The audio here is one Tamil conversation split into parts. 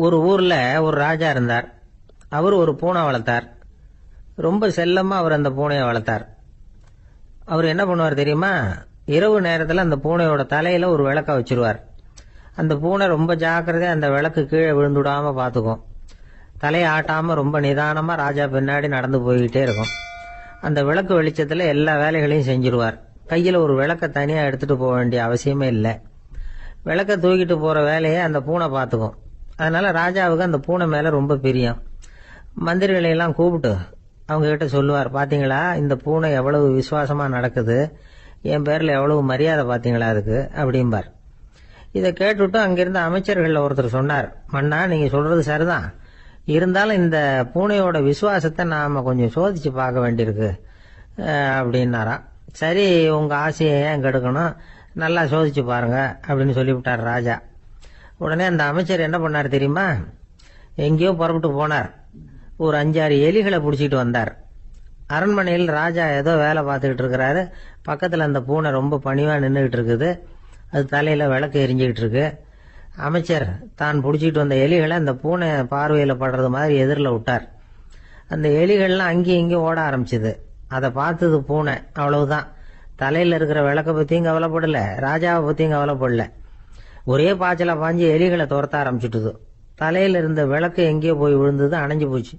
ஒரு ஊர்ல ஒரு ராஜா இருந்தார். அவர் ஒரு பூனை வளர்த்தார். ரொம்ப செல்லமா அவர் அந்த பூனையை வளர்த்தார். அவர் என்ன பண்ணுவார் தெரியுமா? இரவு நேரத்தில் அந்த பூனையோட தலையில ஒரு விளக்க வச்சிருவார். அந்த பூனை ரொம்ப ஜாக்கிரதையா அந்த விளக்கு கீழே விழுந்துடாம பாத்துக்கும். தலையை ஆட்டாம ரொம்ப நிதானமா ராஜா பின்னாடி நடந்து போய்கிட்டே இருக்கும். அந்த விளக்கு வெளிச்சத்துல எல்லா வேலைகளையும் செஞ்சிருவார். கையில ஒரு விளக்க தனியா எடுத்துட்டு போக வேண்டிய அவசியமே இல்லை. விளக்க தூக்கிட்டு போற வேலையை அந்த பூனை பாத்துக்கும். அதனால ராஜாவுக்கு அந்த பூனை மேல ரொம்ப பிரியம். மந்திரிகளை எல்லாம் கூப்பிட்டு அவங்க கிட்ட சொல்லுவார், பாத்தீங்களா இந்த பூனை எவ்வளவு விசுவாசமா நடக்குது, என் பேர்ல எவ்வளவு மரியாதை பாத்தீங்களா அதுக்கு அப்படிம்பார். இதை கேட்டுவிட்டு அங்கிருந்த அமைச்சர்கள் ஒருத்தர் சொன்னார், மன்னா நீங்க சொல்றது சரிதான், இருந்தாலும் இந்த பூனையோட விசுவாசத்தை நாம கொஞ்சம் சோதிச்சு பார்க்க வேண்டியிருக்கு அப்படின்னாராம். சரி, உங்க ஆசையை ஏன் கெடுக்கணும், நல்லா சோதிச்சு பாருங்க அப்படின்னு சொல்லிவிட்டார் ராஜா. உடனே அந்த அமைச்சர் என்ன பண்ணார் தெரியுமா? எங்கேயோ புறப்பட்டு போனார். ஒரு 5-6 எலிகளை பிடிச்சிட்டு வந்தார். அரண்மனையில் ராஜா ஏதோ வேலை பார்த்துக்கிட்டு இருக்கிறாரு. பக்கத்தில் அந்த பூனை ரொம்ப பணிவா நின்றுகிட்டு இருக்குது. அது தலையில விளக்கு எரிஞ்சுக்கிட்டு இருக்கு. அமைச்சர் தான் பிடிச்சிட்டு வந்த எலிகளை அந்த பூனை பார்வையில படுறது மாதிரி எதிரில் விட்டார். அந்த எலிகள்லாம் அங்கேயும் இங்கேயும் ஓட ஆரம்பிச்சுது. அதை பார்த்தது பூனை. அவ்வளவுதான். தலையில இருக்கிற விளக்க பத்தியும் கவலைப்படல, ராஜாவை பத்தியும் கவலைப்படல. ஒரே பாய்ச்சலா பாஞ்சு எலிகளை துரத்த ஆரம்பிச்சுட்டுது. தலையில இருந்த விளக்கு எங்கேயோ போய் விழுந்தது, அணைஞ்சு போச்சு.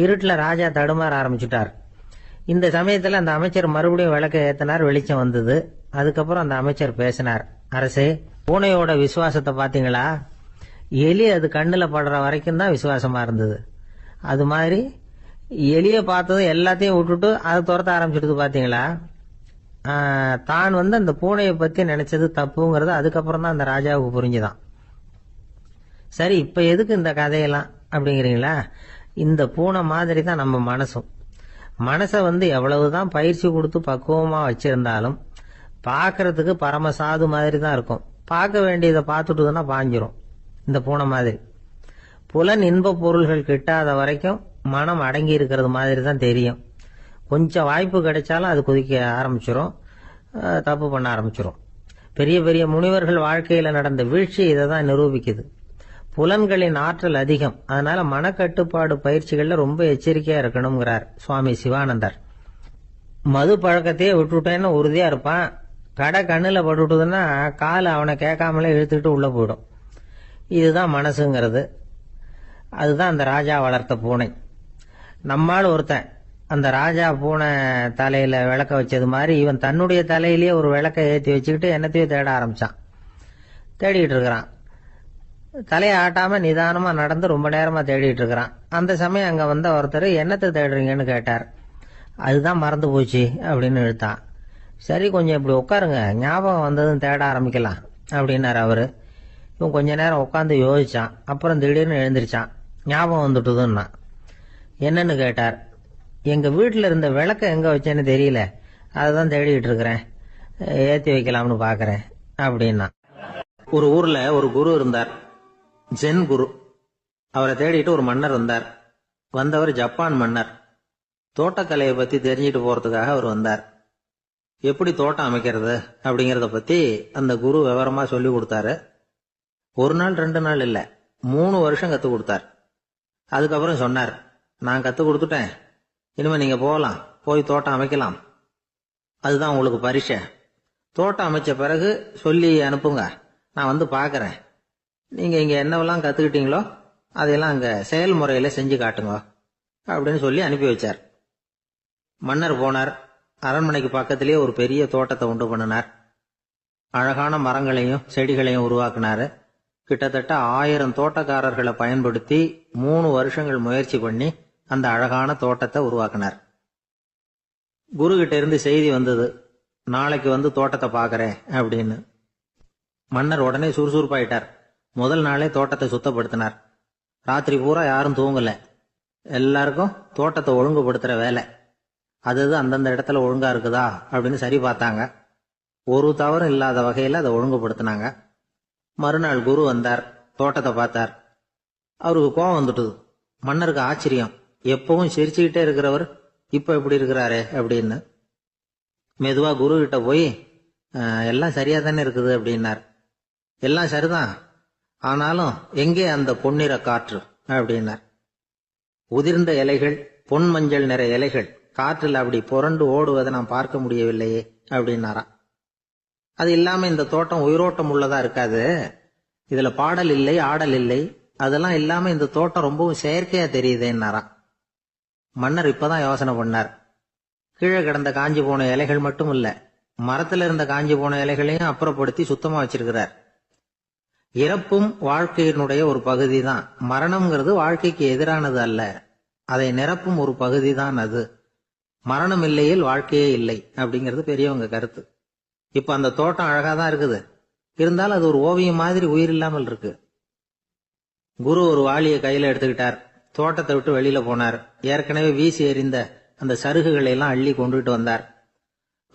இருட்டுல ராஜா தடுமாற ஆரம்பிச்சுட்டார். இந்த சமயத்துல அந்த அமைச்சர் மறுபடியும் விளக்க ஏத்தினார். வெளிச்சம் வந்தது. அதுக்கப்புறம் அந்த அமைச்சர் பேசினார், அரசே, பூனையோட விசுவாசத்தை பாத்தீங்களா? எலி அது கண்ணுல படுற வரைக்கும் தான் விசுவாசமா இருந்தது. அது மாதிரி எலிய பார்த்ததும் எல்லாத்தையும் விட்டுட்டு அதை துரத்த ஆரம்பிச்சுட்டு பாத்தீங்களா? தான் அந்த பூனையை பத்தி நினைச்சது தப்புங்கிறது அதுக்கப்புறம் தான் அந்த ராஜாவுக்கு புரிஞ்சுதான். சரி, இப்ப எதுக்கு இந்த கதையெல்லாம் அப்படிங்கிறீங்களா? இந்த பூனை மாதிரி தான் நம்ம மனசும். மனசை எவ்வளவுதான் பயிற்சி கொடுத்து பக்குவமா வச்சிருந்தாலும் பார்க்கறதுக்கு பரமசாது மாதிரி தான் இருக்கும். பார்க்க வேண்டியதை பார்த்துட்டுதுன்னா பாஞ்சிரும். இந்த பூனை மாதிரி புலன் இன்ப பொருள்கள் கிட்டாத வரைக்கும் மனம் அடங்கி இருக்கிறது மாதிரி தான் தெரியும். கொஞ்சம் வாய்ப்பு கிடைச்சாலும் அது குதிக்க ஆரம்பிச்சிரும், தப்பு பண்ண ஆரம்பிச்சிரும். பெரிய பெரிய முனிவர்கள் வாழ்க்கையில நடந்த வீழ்ச்சி இதை தான் நிரூபிக்குது. புலன்களின் ஆற்றல் அதிகம். அதனால மனக்கட்டுப்பாடு பயிற்சிகள்ல ரொம்ப எச்சரிக்கையா இருக்கணுங்கிறார் சுவாமி சிவானந்தர். மது பழக்கத்தையே விட்டுட்டேன்னு உறுதியா இருப்பான். கடை கண்ணுல பட்டுட்டுதுன்னா கால் அவனை கேட்காமலே இழுத்துக்கிட்டு உள்ள போயிடும். இதுதான் மனசுங்கிறது. அதுதான் அந்த ராஜா வளர்த்த பூனை. நம்மால் ஒருத்தன் அந்த ராஜா பூனை தலையில விளக்க வச்சது மாதிரி இவன் தன்னுடைய தலையிலேயே ஒரு விளக்க ஏற்றி வச்சுக்கிட்டு என்னத்தையோ தேட ஆரம்பிச்சான். தேடிட்டு இருக்கிறான். தலையை ஆட்டாம நிதானமா நடந்து ரொம்ப நேரமா தேடிட்டு இருக்கிறான். அந்த சமயம் அங்க வந்த ஒருத்தர், என்னத்தை தேடுறீங்கன்னு கேட்டார். அதுதான் மறந்து போச்சு அப்படின்னு இழுத்தான். சரி, கொஞ்சம் இப்படி உட்காருங்க, ஞாபகம் வந்ததும் தேட ஆரம்பிக்கலாம் அப்படின்னாரு அவரு. இவன் கொஞ்ச நேரம் உட்காந்து யோசிச்சான். அப்புறம் திடீர்னு எழுந்திருச்சான். ஞாபகம் வந்துட்டுதுன்னா. என்னன்னு கேட்டார். எங்க வீட்டுல இருந்த விளக்க எங்க வச்சேன்னு தெரியல, அதுதான் தேடிட்டு இருக்கிறேன், ஏத்தி வைக்கலாம்னு பாக்குறேன் அப்படின்னா. ஒரு ஊர்ல ஒரு குரு இருந்தார், ஜென் குரு. அவரை தேடிட்டு ஒரு மன்னர் வந்தார். வந்தவர் ஜப்பான் மன்னர். தோட்டக்கலையை பத்தி தெரிஞ்சிட்டு போறதுக்காக அவர் வந்தார். எப்படி தோட்டம் அமைக்கிறது அப்படிங்கறத பத்தி அந்த குரு விவரமா சொல்லி கொடுத்தாரு. 1 நாள் 2 நாள் இல்ல, 3 வருஷம் கத்து கொடுத்தார். அதுக்கப்புறம் சொன்னார், நான் கத்து கொடுத்துட்டேன், இனிமே நீங்க போகலாம், போய் தோட்டம் அமைக்கலாம், அதுதான் உங்களுக்கு பரிசை. தோட்டம் அமைச்ச பிறகு சொல்லி அனுப்புங்க, நான் பாக்கிறேன். நீங்க இங்க என்னவெல்லாம் கத்துக்கிட்டீங்களோ அதையெல்லாம் அங்க செயல்முறையில செஞ்சு காட்டுங்க அப்படின்னு சொல்லி அனுப்பி வச்சார். மன்னர் போனார். அரண்மனைக்கு பக்கத்திலேயே ஒரு பெரிய தோட்டத்தை உண்டு பண்ணினார். அழகான மரங்களையும் செடிகளையும் உருவாக்கினாரு. கிட்டத்தட்ட 1000 தோட்டக்காரர்களை பயன்படுத்தி 3 வருஷங்கள் முயற்சி பண்ணி அந்த அழகான தோட்டத்தை உருவாக்கினார். குரு கிட்ட இருந்து செய்தி வந்தது, நாளைக்கு தோட்டத்தை பாக்கிறேன் அப்படின்னு. மன்னர் உடனே சுறுசுறுப்பாயிட்டார். முதல் நாளே தோட்டத்தை சுத்தப்படுத்தினார். ராத்திரி பூரா யாரும் தூங்கல. எல்லாருக்கும் தோட்டத்தை ஒழுங்குபடுத்துற வேலை. அது அந்தந்த இடத்துல ஒழுங்கா இருக்குதா அப்படின்னு சரி பார்த்தாங்க. ஒரு தவறும் இல்லாத வகையில அதை ஒழுங்குபடுத்தினாங்க. மறுநாள் குரு வந்தார், தோட்டத்தை பார்த்தார். அவருக்கு கோபம் வந்துட்டுது. மன்னருக்கு ஆச்சரியம், எப்பவும் சிரிச்சுக்கிட்டே இருக்கிறவர் இப்ப எப்படி இருக்கிறாரே அப்படின்னு. மெதுவா குரு கிட்ட போய், எல்லாம் சரியா தானே இருக்குது அப்படின்னார். எல்லாம் சரிதான், ஆனாலும் எங்கே அந்த பொன்னிற காற்று அப்படின்னார். உதிர்ந்த இலைகள், பொன் மஞ்சள் நிற இலைகள் காற்றில் அப்படி புரண்டு ஓடுவதை நான் பார்க்க முடியவில்லையே அப்படின்னாராம். அது இல்லாம இந்த தோட்டம் உயிரோட்டம் உள்ளதா இருக்காது, இதுல பாடல் இல்லை, ஆடல் இல்லை, அதெல்லாம் இல்லாம இந்த தோட்டம் ரொம்பவும் செயற்கையா தெரியுதேன்னாராம். மன்னர் இப்பதான் யோசனை பண்ணார். கீழே கிடந்த காஞ்சி போன இலைகள் மட்டும் இல்ல, மரத்துல இருந்த காஞ்சி போன இலைகளையும் அப்புறப்படுத்தி சுத்தமா வச்சிருக்கிறார். இறப்பும் வாழ்க்கையினுடைய ஒரு பகுதி தான். மரணம்ங்கிறது வாழ்க்கைக்கு எதிரானது அல்ல, அதை நிரப்பும் ஒரு பகுதி தான் அது. மரணம் இல்லையில் வாழ்க்கையே இல்லை அப்படிங்கிறது பெரியவங்க கருத்து. இப்ப அந்த தோட்டம் அழகா தான் இருக்குது, இருந்தாலும் அது ஒரு ஓவியம் மாதிரி உயிர் இல்லாமல் இருக்கு. குரு ஒரு வாளியை கையில எடுத்துக்கிட்டார், தோட்டத்தை விட்டு வெளியில போனார். ஏற்கனவே வீசி எறிந்த அந்த சருகுகளை எல்லாம் அள்ளி கொண்டுட்டு வந்தார்.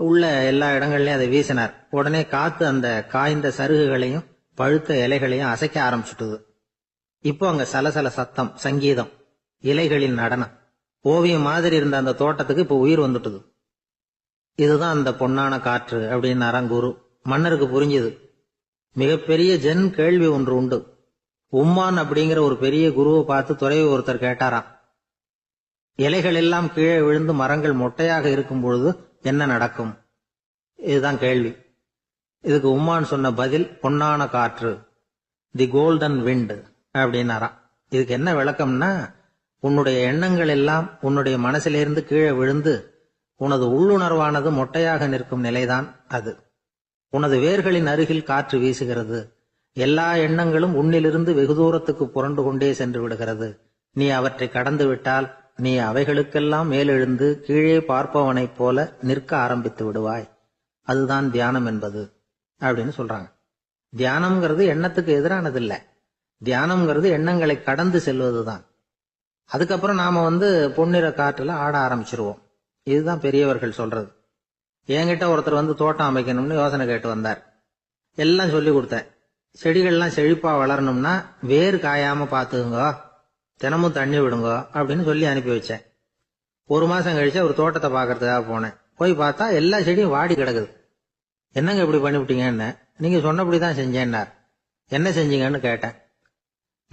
உள்ள எல்லா இடங்கள்லயும் அதை வீசினார். உடனே காத்து அந்த காய்ந்த சருகுகளையும் பழுத்த இலைகளையும் அசைக்க ஆரம்பிச்சுட்டுது. இப்போ அங்க சலசல சத்தம், சங்கீதம், இலைகளின் நடனம், ஓவியம் மாதிரி இருந்த அந்த தோட்டத்துக்கு இப்போ உயிர் வந்துட்டுது. இதுதான் அந்த பொன்னான காற்று அப்படின்னாராம் குரு. மன்னருக்கு புரிஞ்சுது. மிகப்பெரிய ஜென் கேள்வி ஒன்று உண்டு. உம்மான் அப்படிங்கிற ஒரு பெரிய குருவை பார்த்து துறவி ஒருத்தர் கேட்டாராம், இலைகள் எல்லாம் கீழே விழுந்து மரங்கள் மொட்டையாக இருக்கும் பொழுது என்ன நடக்கும்? இதுதான் கேள்வி. இதுக்கு உம்மான் சொன்ன பதில் பொன்னான காற்று, தி கோல்டன் விண்ட் அப்படின்னாராம். இதுக்கு என்ன விளக்கம்னா, உன்னுடைய எண்ணங்கள் எல்லாம் உன்னுடைய மனசிலிருந்து கீழே விழுந்து உனது உள்ளுணர்வானது மொட்டையாக நிற்கும் நிலைதான் அது. உனது வேர்களின் அருகில் காற்று வீசுகிறது. எல்லா எண்ணங்களும் உன்னிலிருந்து வெகு தூரத்துக்கு புரண்டு கொண்டே சென்று விடுகிறது. நீ அவற்றை கடந்து விட்டால் நீ அவைகளுக்கெல்லாம் மேலெழுந்து கீழே பார்ப்பவனைப் போல நிற்க ஆரம்பித்து விடுவாய். அதுதான் தியானம் என்பது அப்படின்னு சொல்றாங்க. தியானம்ங்கிறது எண்ணத்துக்கு எதிரானது இல்ல, தியானம்ங்கிறது எண்ணங்களை கடந்து செல்வதுதான். அதுக்கப்புறம் நாம பொன்னிற காற்றுல ஆட ஆரம்பிச்சிருவோம். இதுதான் பெரியவர்கள் சொல்றது. என்கிட்ட ஒருத்தர் தோட்டம் அமைக்கணும்னு யோசனை கேட்டு வந்தார். எல்லாம் சொல்லி கொடுத்தேன். செடிகள்லாம் செழிப்பா வளரணும்னா வேர் காயாம பாத்துக்குங்க, தினமும் தண்ணி விடுங்க அப்படின்னு சொல்லி அனுப்பி வச்சேன். ஒரு மாசம் கழிச்சு ஒரு தோட்டத்தை பாக்கிறதுக்காக போனேன். போய் பார்த்தா எல்லா செடியும் வாடி கிடக்குது. என்னங்க இப்படி பண்ணிவிட்டீங்கன்னு. நீங்க சொன்னபடிதான் செஞ்சேன்னார். என்ன செஞ்சீங்கன்னு கேட்டேன்.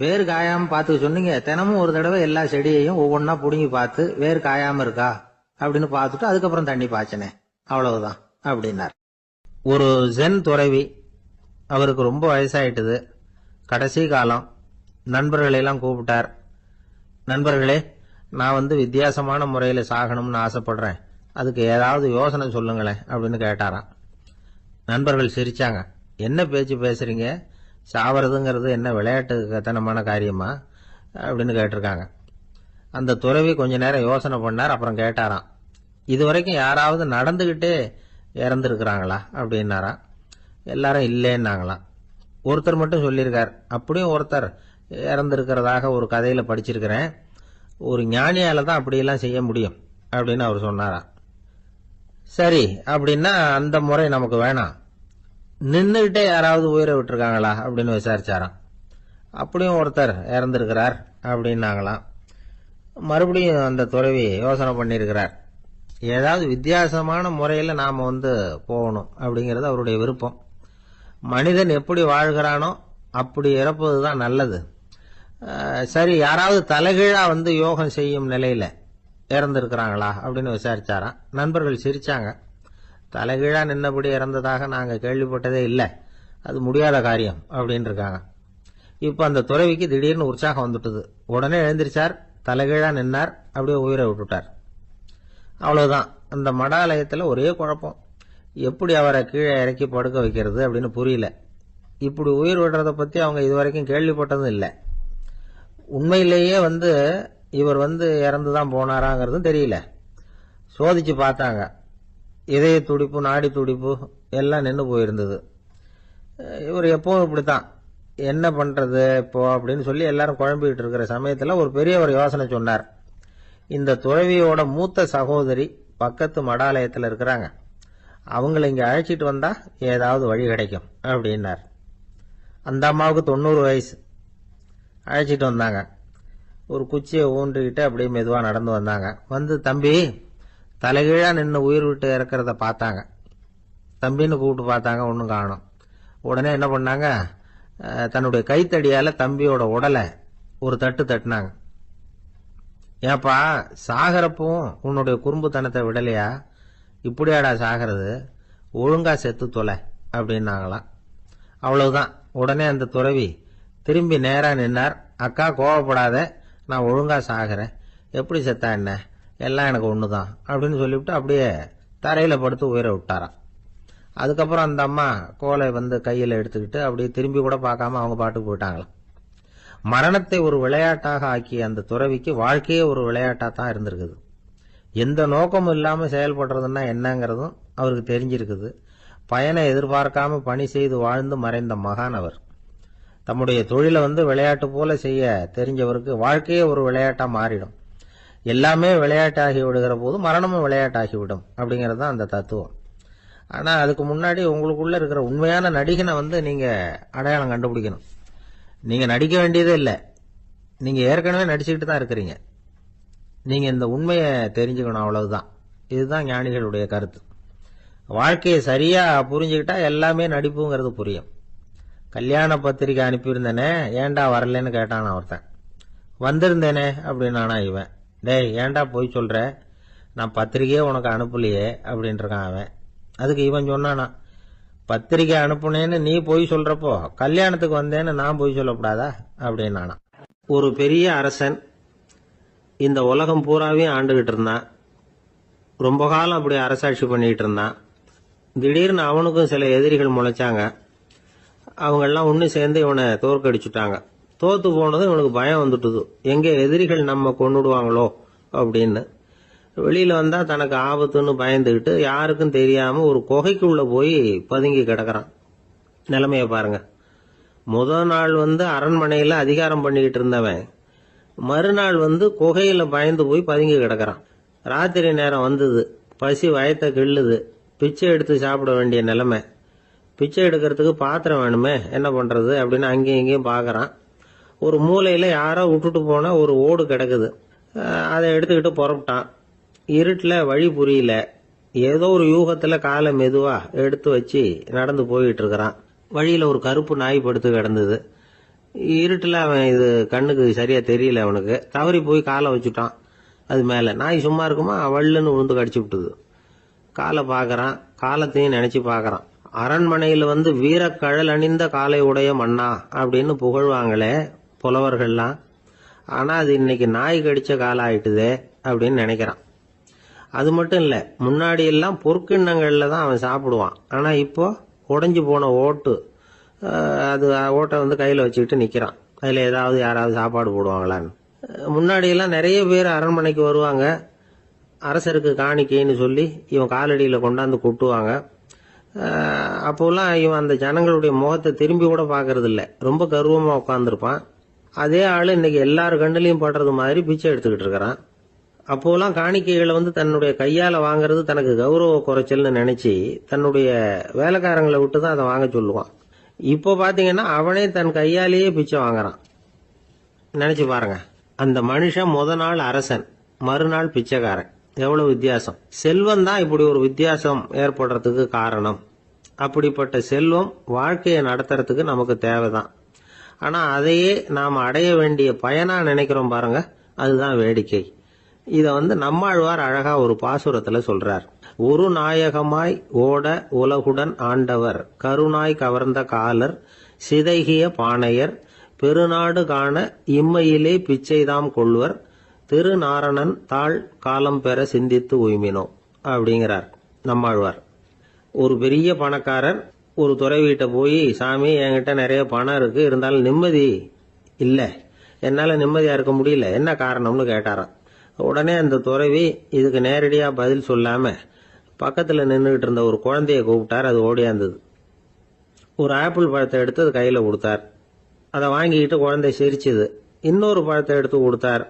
வேர் காயாம பாத்துக்க சொன்னீங்க, தினமும் ஒரு தடவை எல்லா செடியையும் ஒவ்வொன்னா புடுங்கி பார்த்து வேர் காயாம இருக்கா அப்படின்னு பார்த்துட்டு அதுக்கப்புறம் தண்ணி பாய்ச்சனே, அவ்வளவுதான் அப்படின்னார். ஒரு ஜென் துறவி, அவருக்கு ரொம்ப வயசாயிட்டுது, கடைசி காலம். நண்பர்களெல்லாம் கூப்பிட்டார். நண்பர்களே, நான் வித்தியாசமான முறையில சாகணும்னு ஆசைப்படுறேன், அதுக்கு ஏதாவது யோசனை சொல்லுங்களேன் அப்படின்னு கேட்டாராம். நண்பர்கள் சிரிச்சாங்க. என்ன பேச்சு பேசுறீங்க, சாவறதுங்கிறது என்ன விளையாட்டு கத்தனமான காரியமா அப்படின்னு கேட்டிருக்காங்க. அந்த துறவி கொஞ்ச நேரம் யோசனை பண்ணார். அப்புறம் கேட்டாராம், இதுவரைக்கும் யாராவது நடந்துகிட்டே இறந்துருக்கிறாங்களா அப்படின்னாராம். எல்லாரும் இல்லைன்னாங்களாம். ஒருத்தர் மட்டும் சொல்லியிருக்கார். அப்படியும் ஒருத்தர் இறந்திருக்கிறதாக ஒரு கதையில படிச்சிருக்கிறேன், ஒரு ஞானியால தான் அப்படியெல்லாம் செய்ய முடியும் அப்படின்னு அவர் சொன்னாராம். சரி, அப்படின்னா அந்த முறை நமக்கு வேணாம், நின்றுகிட்டே யாராவது உயிரை விட்டுருக்காங்களா அப்படின்னு விசாரிச்சாராம். அப்படியும் ஒருத்தர் இறந்திருக்கிறார் அப்படின்னாங்களாம். மறுபடியும் அந்த துறவி யோசனை பண்ணியிருக்கிறார். ஏதாவது வித்தியாசமான முறையில் நாம் போகணும் அப்படிங்கிறது அவருடைய விருப்பம். மனிதன் எப்படி வாழ்கிறானோ அப்படி இறப்பதுதான் நல்லது. சரி, யாராவது தலைகீழா யோகம் செய்யும் நிலையில இறந்திருக்கிறாங்களா அப்படின்னு விசாரிச்சாராம். நண்பர்கள் சிரிச்சாங்க. தலைகீழா நின்னபடி இறந்ததாக நாங்க கேள்விப்பட்டதே இல்லை, அது முடியாத காரியம் அப்படின்னு இருக்காங்க. இப்ப அந்த துறவிக்கு திடீர்னு உற்சாகம் வந்துட்டுது. உடனே எழுந்திருச்சார், தலைகீழா நின்னார், அப்படியே உயிரை விட்டுட்டார். அவ்வளவுதான். அந்த மடாலயத்துல ஒரே குழப்பம். எப்படி அவரை கீழே இறக்கி படுக்க வைக்கிறது அப்படின்னு புரியல. இப்படி உயிர் விடுறத பத்தி அவங்க இதுவரைக்கும் கேள்விப்பட்டதும் இல்லை. உண்மையிலேயே இவர் இறந்துதான் போனாராங்கிறதும் தெரியல. சோதிச்சு பார்த்தாங்க. இதய துடிப்பு, நாடி துடிப்பு எல்லாம் நின்று போயிருந்தது. இவர் எப்பவும் இப்படித்தான், என்ன பண்றது இப்போ அப்படின்னு சொல்லி எல்லாரும் குழம்பிக்கிட்டு இருக்கிற சமயத்துல ஒரு பெரியவர் யோசனை சொன்னார். இந்த துறவியோட மூத்த சகோதரி பக்கத்து மடாலயத்தில் இருக்கிறாங்க, அவங்களை இங்க அழைச்சிட்டு வந்தா ஏதாவது வழி கிடைக்கும் அப்படின்னார். அந்த அம்மாவுக்கு 90 வயசு. அழைச்சிட்டு வந்தாங்க. ஒரு குச்சியை ஊன்றிக்கிட்டு அப்படியே மெதுவா நடந்து வந்தாங்க. தம்பி, தலைகீழா நின்று உயிர் விட்டு இறக்கிறத பார்த்தாங்க. தம்பின்னு கூப்பிட்டு பார்த்தாங்க, ஒன்றும் காணும். உடனே என்ன பண்ணாங்க, தன்னுடைய கைத்தடியால தம்பியோட உடலை ஒரு தட்டு தட்டினாங்க. ஏப்பா, சாகரப்பும் உன்னுடைய குறும்புத்தனத்தை விடலையா? இப்படியாடா சாகிறது? ஒழுங்கா செத்து தொலை அப்படின்னாங்களாம். அவ்வளவுதான். உடனே அந்த துறவி திரும்பி நேரா நின்னார். அக்கா, கோவப்படாத, நான் ஒழுங்கா சாகிறேன், எப்படி செத்தா என்ன, எல்லாம் எனக்கு ஒண்ணுதான் அப்படின்னு சொல்லிவிட்டு அப்படியே தரையில படுத்து உயிரை விட்டாராம். அதுக்கப்புறம் அந்த அம்மா கோலை கையில எடுத்துக்கிட்டு அப்படியே திரும்பி கூட பார்க்காம அவங்க பாட்டுக்கு போயிட்டாங்களாம். மரணத்தை ஒரு விளையாட்டாக ஆக்கிய அந்த துறவிக்கு வாழ்க்கையே ஒரு விளையாட்டா தான் இருந்திருக்குது. எந்த நோக்கமும் இல்லாம செயல்படுறதுன்னா என்னங்கிறதும் அவருக்கு தெரிஞ்சிருக்குது. பயனை எதிர்பார்க்காம பணி செய்து வாழ்ந்து மறைந்த மகான் அவர். தம்முடைய தொழிலை விளையாட்டு போல செய்ய தெரிஞ்சவருக்கு வாழ்க்கையே ஒரு விளையாட்டா மாறிடும். எல்லாமே விளையாட்டாகி விடுகிற போது மரணமும் விளையாட்டாகிவிடும் அப்படிங்கிறது தான் அந்த தத்துவம். ஆனா அதுக்கு முன்னாடி உங்களுக்குள்ள இருக்கிற உண்மையான நடிகனை நீங்க அடையாளம் கண்டுபிடிக்கணும். நீங்க நடிக்க வேண்டியதே இல்லை, நீங்க ஏற்கனவே நடிச்சுக்கிட்டு தான் இருக்கிறீங்க. நீங்க இந்த உண்மையை தெரிஞ்சுக்கணும், அவ்வளவுதான். இதுதான் ஞானிகளுடைய கருத்து. வாழ்க்கையை சரியா புரிஞ்சுக்கிட்டா எல்லாமே நடிப்புங்கிறது புரியும். கல்யாண பத்திரிக்கை அனுப்பியிருந்தேனே, ஏண்டா வரலன்னு கேட்டான் ஒருத்தன். வந்திருந்தேனே அப்படின்னானா இவன். டேய், ஏண்டா போய் சொல்ற, நான் பத்திரிக்கையே உனக்கு அனுப்பலையே அப்படின்றான் அவன். அதுக்கு இவன் சொன்னானா, பத்திரிக்கை அனுப்புனேன்னு நீ போய் சொல்றப்போ கல்யாணத்துக்கு வந்தேன்னு நான் போய் சொல்லக்கூடாதா அப்படின்னானா. ஒரு பெரிய அரசன் இந்த உலகம் பூராவையும் ஆண்டுகிட்டு இருந்தான். ரொம்ப காலம் அப்படி அரசாட்சி பண்ணிட்டு இருந்தான். திடீர்னு அவனுக்கும் சில எதிரிகள் முளைச்சாங்க. அவங்கெல்லாம் ஒன்று சேர்ந்து இவனை தோற்கடிச்சுட்டாங்க. தோத்து போனதும் இவனுக்கு பயம் வந்துட்டுது, எங்கே எதிரிகள் நம்ம கொண்டுடுவாங்களோ அப்படின்னு. வெளியில வந்தா தனக்கு ஆபத்துன்னு பயந்துகிட்டு யாருக்கும் தெரியாம ஒரு குகைக்குள்ள போய் பதுங்கி கிடக்கிறான். நிலைமைய பாருங்க. முதல் நாள் அரண்மனையில அதிகாரம் பண்ணிக்கிட்டு இருந்தவன் மறுநாள் குகையில பயந்து போய் பதுங்கி கிடக்கிறான். ராத்திரி நேரம் வந்தது, பசி வயத்தை கிள்ளுது, பிச்சை எடுத்து சாப்பிட வேண்டிய நிலைமை. பிச்சை எடுக்கிறதுக்கு பாத்திரம் வேணுமே, என்ன பண்றது அப்படின்னு அங்கேயும் இங்கேயும் பாக்குறான். ஒரு மூலையில யாரோ விட்டுட்டு போன ஒரு ஓடு கிடக்குது. அதை எடுத்துக்கிட்டு புறப்பட்டான். இருட்டுல வழி புரியல. ஏதோ ஒரு யூகத்துல காலை மெதுவா எடுத்து வச்சு நடந்து போயிட்டு இருக்கிறான். வழியில ஒரு கருப்பு நாய் படுத்து கிடந்தது. இருட்டுல அவன் இது கண்ணுக்கு சரியா தெரியல, அவனுக்கு தவறி போய் காலை வச்சுட்டான். அது மேல நாய் சும்மா இருக்குமா, வள்ளுன்னு உழுந்து கடிச்சு விட்டுது. காலை பாக்குறான், காலத்தையும் நினைச்சு பாக்குறான். அரண்மனையில வீரக்கழல் அணிந்த காலை உடைய மன்னா அப்படின்னு புகழ்வாங்களே புலவர்கள்லாம். ஆனா அது இன்னைக்கு நாய் கடிச்ச காலம் ஆயிட்டுதே அப்படின்னு நினைக்கிறான். அது மட்டும் இல்ல, முன்னாடி எல்லாம் பொற்கிண்ணங்கள்ல தான் அவன் சாப்பிடுவான். ஆனா இப்போ உடைஞ்சு போன ஓட்டு, அது ஓட்டை கையில வச்சுக்கிட்டு நிக்கிறான். அதுல ஏதாவது யாராவது சாப்பாடு போடுவாங்களான்னு. முன்னாடி எல்லாம் நிறைய பேர் அரண்மனைக்கு வருவாங்க. அரசருக்கு காணிக்கைன்னு சொல்லி இவன் காலடியில கொண்டாந்து கொட்டுவாங்க. அப்போல்லாம் இவன் அந்த ஜனங்களுடைய முகத்தை திரும்பி கூட பாக்குறது இல்ல, ரொம்ப கர்வமா உட்காந்துருப்பான். அதே ஆளு இன்னைக்கு எல்லாரு கண்ணிலையும் படுறது மாதிரி பிச்சை எடுத்துக்கிட்டு இருக்கிறான். அப்போலாம் காணிக்கைகளை தன்னுடைய கையால வாங்குறது தனக்கு கௌரவ குறைச்சல்னு நினைச்சு தன்னுடைய வேலைக்காரங்களை விட்டு தான் அதை வாங்க சொல்லுவான். இப்போ பாத்தீங்கன்னா அவனே தன் கையாலேயே பிச்சை வாங்குறான். நினைச்சு பாருங்க, அந்த மனுஷன் முத நாள் அரசன், மறுநாள் பிச்சைக்காரன். எவ்வளவு வித்தியாசம். செல்வம் தான் இப்படி ஒரு வித்தியாசம் ஏற்படுறதுக்கு காரணம். அப்படிப்பட்ட செல்வம் வாழ்க்கையை நடத்துறதுக்கு நமக்கு தேவைதான். ஆனா அதையே நாம் அடைய வேண்டிய பயனா நினைக்கிறோம் பாருங்க, அதுதான் வேடிக்கை. இத நம்மாழ்வார் அழகா ஒரு பாசுரத்துல சொல்றார். ஒரு நாயகமாய் ஓட உலகுடன் ஆண்டவர், கருணாய் கவர்ந்த காலர், சிதைகிய பானையர், பெருநாடு காண இம்மையிலே பிச்சைதாம் கொள்வர், திருநாரணன் தாழ் காலம் பெற சிந்தித்து உய்மினோ அப்படிங்கிறார் நம்மாழ்வார். ஒரு பெரிய பணக்காரர் ஒரு துறவிகிட்ட போய், சாமி என்கிட்ட நிறைய பணம் இருக்கு, இருந்தாலும் நிம்மதி இல்ல, என்னால நிம்மதியா இருக்க முடியல, என்ன காரணம்னு கேட்டாராம். உடனே அந்த துறவி இதுக்கு நேரடியா பதில் சொல்லாம பக்கத்துல நின்றுகிட்டு இருந்த ஒரு குழந்தைய கூப்பிட்டார். அது ஓடியாந்தது. ஒரு ஆப்பிள் பழத்தை எடுத்து அது கையில கொடுத்தார். அதை வாங்கிக்கிட்டு குழந்தை சிரிச்சுது. இன்னொரு பழத்தை எடுத்து கொடுத்தார்.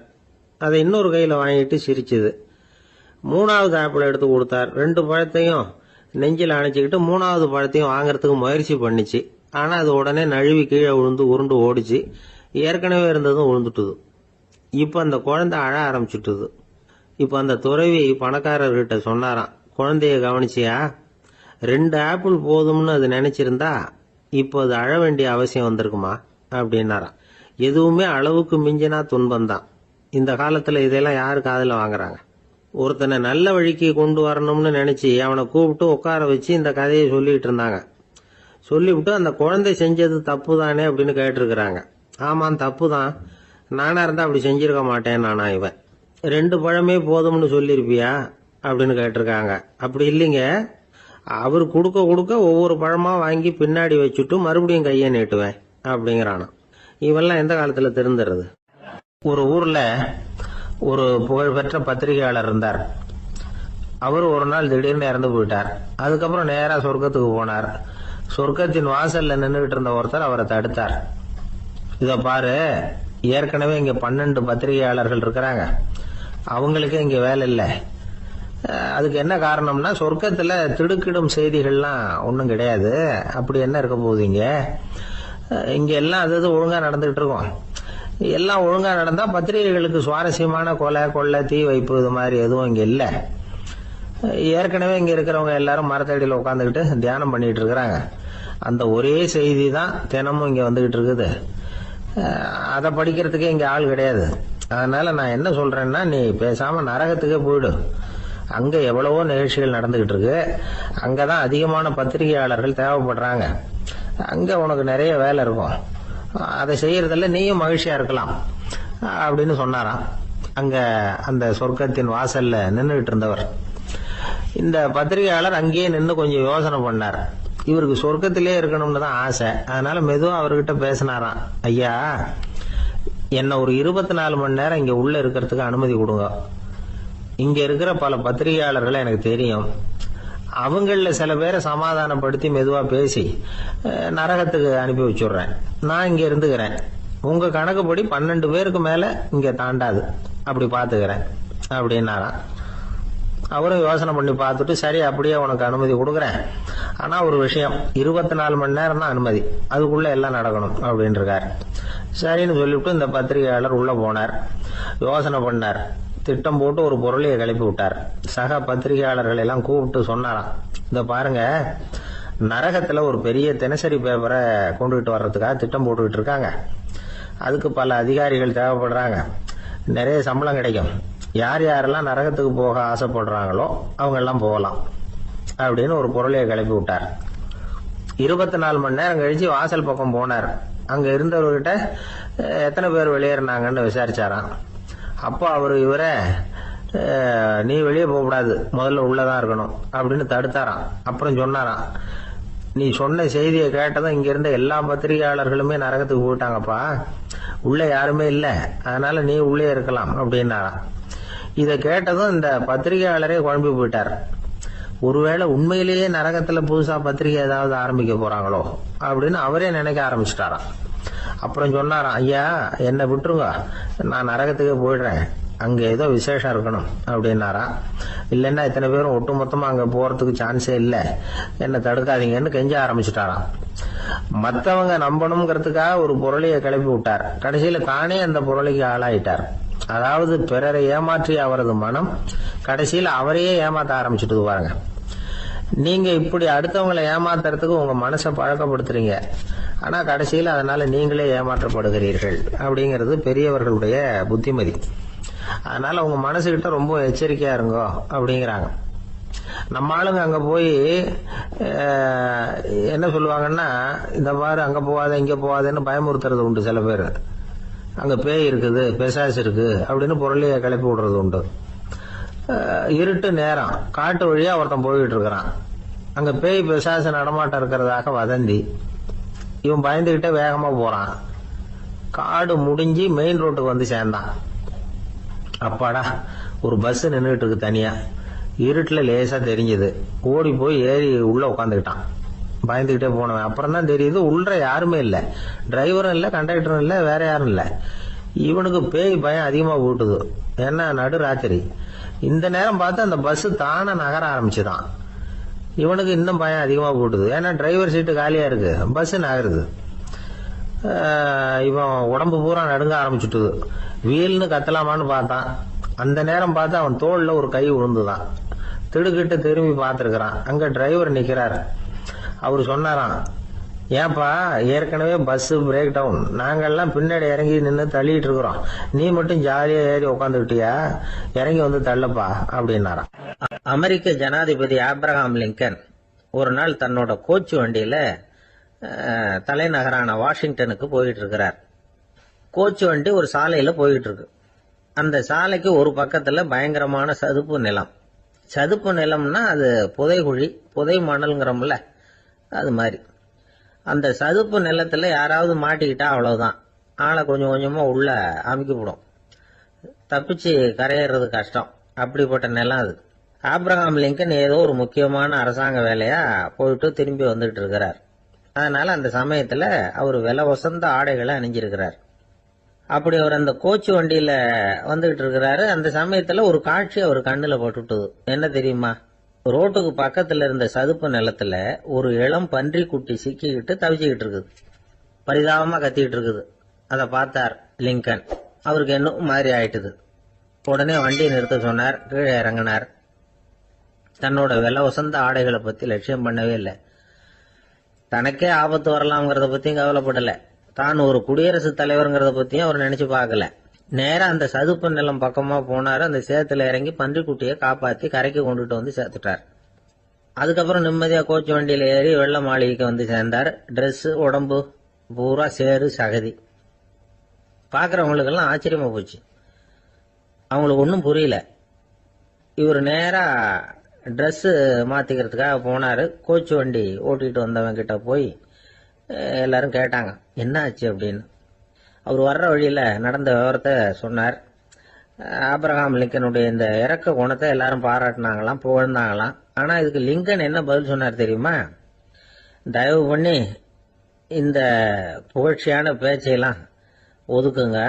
அதை இன்னொரு கையில வாங்கிட்டு சிரிச்சுது. மூணாவது ஆப்பிள் எடுத்து கொடுத்தார். 2 பழத்தையும் நெஞ்சில் அணைச்சிக்கிட்டு 3வது பழத்தையும் வாங்கறதுக்கு முயற்சி பண்ணிச்சு. ஆனா அது உடனே நழுவி கீழே விழுந்து உருண்டு ஓடிச்சு. ஏற்கனவே இருந்ததும் விழுந்துட்டுது. இப்ப அந்த குழந்தை அழ ஆரம்பிச்சுட்டுது. இப்ப அந்த துறவி பணக்காரர்கிட்ட சொன்னாராம், குழந்தைய கவனிச்சியா, 2 ஆப்பிள் போதும்னு அது நினைச்சிருந்தா இப்போ அது அழ வேண்டிய அவசியம் வந்திருக்குமா அப்படின்னாராம். எதுவுமே அளவுக்கு மிஞ்சினா துன்பம்தான். இந்த காலத்துல இதெல்லாம் யாரு காதுல வாங்குறாங்க? ஒருத்தனை நல்ல வழிக்கு கொண்டு வரணும்னு நினைச்சு அவனை கூப்பிட்டு உட்கார வச்சு இந்த கதையை சொல்லிட்டு இருந்தாங்க. சொல்லிவிட்டு அந்த குழந்தை செஞ்சது தப்பு தானே அப்படின்னு கேட்டிருக்கிறாங்க. ஆமாம், தப்பு தான். நானா இருந்தா அப்படி செஞ்சிருக்க மாட்டேன் நானா இவன். 2 பழமே போதும்னு சொல்லியிருப்பியா அப்படின்னு கேட்டிருக்காங்க. அப்படி இல்லைங்க, அவர் கொடுக்க கொடுக்க ஒவ்வொரு பழமா வாங்கி பின்னாடி வச்சுட்டு மறுபடியும் கையை நீட்டுவேன் அப்படிங்கிறானா. இவெல்லாம் எந்த காலத்துல திருந்துறது? ஒரு ஊர்ல ஒரு புகழ்பெற்ற பத்திரிகையாளர் இருந்தார். அவர் ஒரு நாள் திடீர்னு இறந்து போயிட்டார். அதுக்கப்புறம் நேரா சொர்க்கத்துக்கு போனார். சொர்க்கத்தின் வாசல்ல நின்றுகிட்டு இருந்த ஒருத்தர் அவரை தடுத்தார். இத பாரு, ஏற்கனவே இங்க 12 பத்திரிகையாளர்கள் இருக்கிறாங்க, அவங்களுக்கே இங்க வேலை இல்லை. அதுக்கு என்ன காரணம்னா, சொர்க்கத்துல திடுக்கிடும் செய்திகள்லாம் ஒன்றும் கிடையாது. அப்படி என்ன இருக்க போகுது இங்க எல்லாம் அது ஒழுங்கா நடந்துகிட்டு இருக்கோம். எல்லாம் ஒழுங்கா நடந்தா பத்திரிகைகளுக்கு சுவாரஸ்யமான கொலை கொள்ளை தீ வைப்பு இது மாதிரி எதுவும் இங்க இல்லை. ஏற்கனவே இங்க இருக்கிறவங்க எல்லாரும் மரத்தடியில் உட்காந்துக்கிட்டு தியானம் பண்ணிட்டு இருக்கிறாங்க. அந்த ஒரே செய்தி தான் தினமும் இங்க வந்துகிட்டு இருக்குது. அதை படிக்கிறதுக்கே இங்க ஆள் கிடையாது. அதனால நான் என்ன சொல்றேன்னா, நீ பேசாம நரகத்துக்கே போயிடு. அங்க எவ்வளவோ நிகழ்ச்சிகள் நடந்துகிட்டு இருக்கு. அங்கதான் அதிகமான பத்திரிகையாளர்கள் தேவைப்படுறாங்க. அங்க உனக்கு நிறைய வேலை இருக்கும். அதை செய்யறதில்ல, நீயும் மகிழ்ச்சியா இருக்கலாம் அப்படின்னு சொன்னாராம். அங்க அந்த சொர்க்கத்தின் வாசல்ல நின்றுகிட்டு இருந்தவர். இந்த பத்திரிகையாளர் அங்கேயே நின்று கொஞ்சம் யோசனை பண்ணார். இவருக்கு சொர்க்கத்திலே இருக்கணும்னு தான் ஆசை. அதனால மெதுவா அவர்கிட்ட பேசினாராம். ஐயா, என்ன ஒரு 24 மணி நேரம் இங்க உள்ள இருக்கிறதுக்கு அனுமதி கொடுங்க. இங்க இருக்கிற பல பத்திரிகையாளர்களை எனக்கு தெரியும். அவங்கள சில பேரை சமாதானப்படுத்தி மெதுவா பேசி நரகத்துக்கு அனுப்பி வச்சுடுறேன். நான் இங்க இருந்துக்கிறேன். உங்க கணக்குப்படி 12 பேருக்கு மேல இங்க தாண்டாது, அப்படி பாத்துக்கிறேன் அப்படின்னாராம். அவரும் யோசனை பண்ணி பார்த்துட்டு, சரி அப்படியே உனக்கு அனுமதி கொடுக்குறேன், ஆனா ஒரு விஷயம், 24 மணி நேரம் தான் அனுமதி, அதுக்குள்ள எல்லாம் நடக்கணும் அப்படின்னு இருக்காரு. சரின்னு சொல்லிவிட்டு இந்த பத்திரிகையாளர் உள்ள போனார். யோசனை பண்ணார். திட்டம் போட்டு ஒரு பொருளையை கிளப்பி விட்டார். சக பத்திரிகையாளர்கள் எல்லாம் கூப்பிட்டு சொன்னாராம், இந்த பாருங்க, நரகத்துல ஒரு பெரிய தினசரி பேப்பரை கொண்டுகிட்டு வர்றதுக்காக திட்டம் போட்டுக்கிட்டு இருக்காங்க. அதுக்கு பல அதிகாரிகள் தேவைப்படுறாங்க. நிறைய சம்பளம் கிடைக்கும். யார் யாரெல்லாம் நரகத்துக்கு போக ஆசைப்படுறாங்களோ அவங்க எல்லாம் போகலாம் அப்படின்னு ஒரு பொருளையை கிளப்பி விட்டார். 24 மணி நேரம் கழிச்சு வாசல் பக்கம் போனார். அங்க இருந்தவர்கிட்ட எத்தனை பேர் வெளியேறினாங்கன்னு விசாரிச்சாராம். அப்போ அவரு இவரை, நீ வெளியே போகக்கூடாது, முதல்ல உள்ளதான் இருக்கணும் அப்படின்னு தடுத்தாராம். அப்புறம் சொன்னாராம், நீ சொன்ன செய்தியை கேட்டதும் இங்க இருந்த எல்லா பத்திரிகையாளர்களுமே நரகத்துக்கு போயிட்டாங்கப்பா, உள்ள யாருமே இல்லை, அதனால நீ உள்ளே இருக்கலாம் அப்படின்னாராம். இதை கேட்டதும் இந்த பத்திரிகையாளரே குழம்பி போயிட்டார். ஒருவேளை உண்மையிலேயே நரகத்துல புதுசா பத்திரிகை ஏதாவது ஆரம்பிக்க போறாங்களோ அப்படின்னு அவரே நினைக்க ஆரம்பிச்சுட்டாராம். அப்புறம் சொன்னாராம், ஐயா என்னை விட்டுருங்க, நான் நரகத்துக்கே போயிடுறேன், அங்க ஏதோ விசேஷம் இருக்கணும் அப்படின்னாராம். இல்லைன்னா இத்தனை பேரும் ஒட்டுமொத்தமா அங்க போறதுக்கு சான்ஸே இல்லை, என்ன தடுக்காதீங்கன்னு கெஞ்ச ஆரம்பிச்சுட்டாராம். மற்றவங்க நம்பணுங்கிறதுக்காக ஒரு பொருளையை கிளப்பி விட்டார். கடைசியில தானே அந்த பொருளைக்கு ஆளாயிட்டார். அதாவது பிறரை ஏமாற்றி அவரது மனம் கடைசியில் அவரையே ஏமாத்த ஆரம்பிச்சுட்டு பாருங்க. நீங்க இப்படி அடுத்தவங்களை ஏமாத்துறதுக்கு உங்க மனசை பழக்கப்படுத்துறீங்க, ஆனா கடைசியில் அதனால நீங்களே ஏமாற்றப்படுகிறீர்கள் அப்படிங்கிறது பெரியவர்களுடைய புத்திமதி. அதனால உங்க மனசுகிட்ட ரொம்ப எச்சரிக்கையா இருங்கோ அப்படிங்கிறாங்க. நம்ம ஆளுங்க அங்க போய் என்ன சொல்லுவாங்கன்னா, இந்த மாதிரி அங்க போகாத இங்க போகாதன்னு பயமுறுத்துறது உண்டு. சில பேர் அங்க பேய் இருக்குது, பிசாசு இருக்கு அப்படின்னு பொருளைய கிளப்பி விடுறது உண்டு. இருட்டு நேரம் காட்டு வழியா ஒருத்தன் போயிட்டு இருக்கிறான். அங்க பேய் பிசாசு நடமாட்டம் இருக்கிறதாக வதந்தி. இவன் பயந்துகிட்டே வேகமா போறான். காடு முடிஞ்சு மெயின் ரோட்டுக்கு வந்து சேர்ந்தான். அப்பாடா, ஒரு பஸ் நின்றுட்டு இருக்கு தனியா, இருட்டுல லேசா தெரிஞ்சது. ஓடி போய் ஏறி உள்ள உட்காந்துக்கிட்டான். பயந்துகிட்டே போனவன் அப்புறம் தான் தெரியுது உள்ள யாருமே இல்லை, டிரைவரும் இல்லை, கண்டக்டரும் இல்லை, வேற யாரும் இல்லை. இவனுக்கு பேய் பயம் அதிகமா போட்டுது. ஏன்னா நடு ராத்திரி. இந்த நேரம் பார்த்து அந்த பஸ் தானே நகர ஆரம்பிச்சுதான். இவனுக்கு இன்னும் பயம் அதிகமா போட்டுது. ஏன்னா டிரைவர் சீட்டு காலியா இருக்கு, பஸ் நகருது. இவன் உடம்பு பூரா நடுங்க ஆரம்பிச்சுட்டுது. வீல்னு கத்தலாமான்னு பார்த்தான். அந்த நேரம் பார்த்து அவன் தோல்ல ஒரு கை விழுந்துதான். திடுக்கிட்டு திரும்பி பார்த்திருக்கிறான். அங்க டிரைவர் நிக்கிறாரு. அவரு சொன்னாராம், ஏன்பா, ஏற்கனவே பஸ் பிரேக் டவுன், நாங்கெல்லாம் பின்னாடி இறங்கி நின்று தள்ளிட்டு இருக்கிறோம், நீ மட்டும் ஜாலியா ஏறி உக்காந்துக்கிட்டியா, இறங்கி வந்து தள்ளப்பா அப்படின்னாராம். அமெரிக்க ஜனாதிபதி ஆப்ரஹாம் லிங்கன் ஒரு நாள் தன்னோட கோச்சு வண்டியில தலைநகரான வாஷிங்டனுக்கு போயிட்டு இருக்கிறார். கோச்சு வண்டி ஒரு சாலையில போயிட்டு இருக்கு. அந்த சாலைக்கு ஒரு பக்கத்துல பயங்கரமான சதுப்பு நிலம். சதுப்பு நிலம்னா அது புதைகுழி, புதை மணல்ங்கிறோம்ல, அது மாதிரி. அந்த சதுப்பு நிலத்துல யாராவது மாட்டிக்கிட்டா அவ்வளவுதான், ஆளை கொஞ்சம் கொஞ்சமா உள்ள அமுக்கிவிடும், தப்பிச்சு கரையேறது கஷ்டம். அப்படிப்பட்ட நிலம் அது. ஆப்ரஹாம் லிங்கன் ஏதோ ஒரு முக்கியமான அரசாங்க வேலையா போயிட்டு திரும்பி வந்துட்டு இருக்கிறார். அதனால அந்த சமயத்துல அவர் விலை வசந்த ஆடைகளை அணிஞ்சிருக்கிறார். அப்படி அவர் அந்த கோச்சு வண்டியில வந்துகிட்டு இருக்கிறாரு. அந்த சமயத்துல ஒரு காட்சி அவர் கண்ணுல பட்டுட்டுது. என்ன தெரியுமா? ரோட்டுக்கு பக்கத்துல இருந்த சதுப்பு நிலத்துல ஒரு இளம் பன்றி குட்டி சிக்கிக்கிட்டு தவிச்சுக்கிட்டு இருக்குது, பரிதாபமா கத்திக்கிட்டு இருக்குது. அதை பார்த்தார் லிங்கன். அவருக்கு இன்னும் மாதிரி ஆயிட்டுது. உடனே வண்டியை நிறுத்த சொன்னார், கீழே இறங்கினார். தன்னோட விலை வசந்த ஆடைகளை பத்தி லட்சியம் பண்ணவே இல்லை. தனக்கே ஆபத்து வரலாம்ங்கிறத பத்தியும் கவலைப்படல. தான் ஒரு குடியரசுத் தலைவருங்கிறத பத்தியும் அவர் நினைச்சு பார்க்கல. நேரா அந்த சதுப்பு நிலம் பக்கமா போனாரு. அந்த சேத்துல இறங்கி பன்றிக்குட்டியை காப்பாத்தி கரைக்கு கொண்டுட்டு வந்து சேர்த்துட்டார். அதுக்கப்புறம் நிம்மதியா கோச்சு வண்டியில ஏறி வெள்ள மாளிகைக்கு வந்து சேர்ந்தார். டிரெஸ், உடம்பு பூரா சேரு சகதி. பாக்குறவங்களுக்கெல்லாம் ஆச்சரியமா போச்சு. அவங்களுக்கு ஒன்றும் புரியல. இவர் நேரா ட்ரெஸ் மாத்திக்கிறதுக்காக போனாரு. கோச்சு வண்டி ஓட்டிட்டு வந்தவன் கிட்ட போய் எல்லாரும் கேட்டாங்க, என்ன ஆச்சு அப்படின்னு. அவர் வர்ற வழியில நடந்த விவரத்தை சொன்னார். ஆப்ரஹாம் லிங்கனுடைய இந்த இறக்க குணத்தை எல்லாரும் பாராட்டினாங்களாம், புகழ்ந்தாங்களாம். ஆனா இதுக்கு லிங்கன் என்ன பதில் சொன்னார் தெரியுமா? தயவு பண்ணி இந்த புகழ்ச்சியான பேச்சையெல்லாம் ஒதுக்குங்க,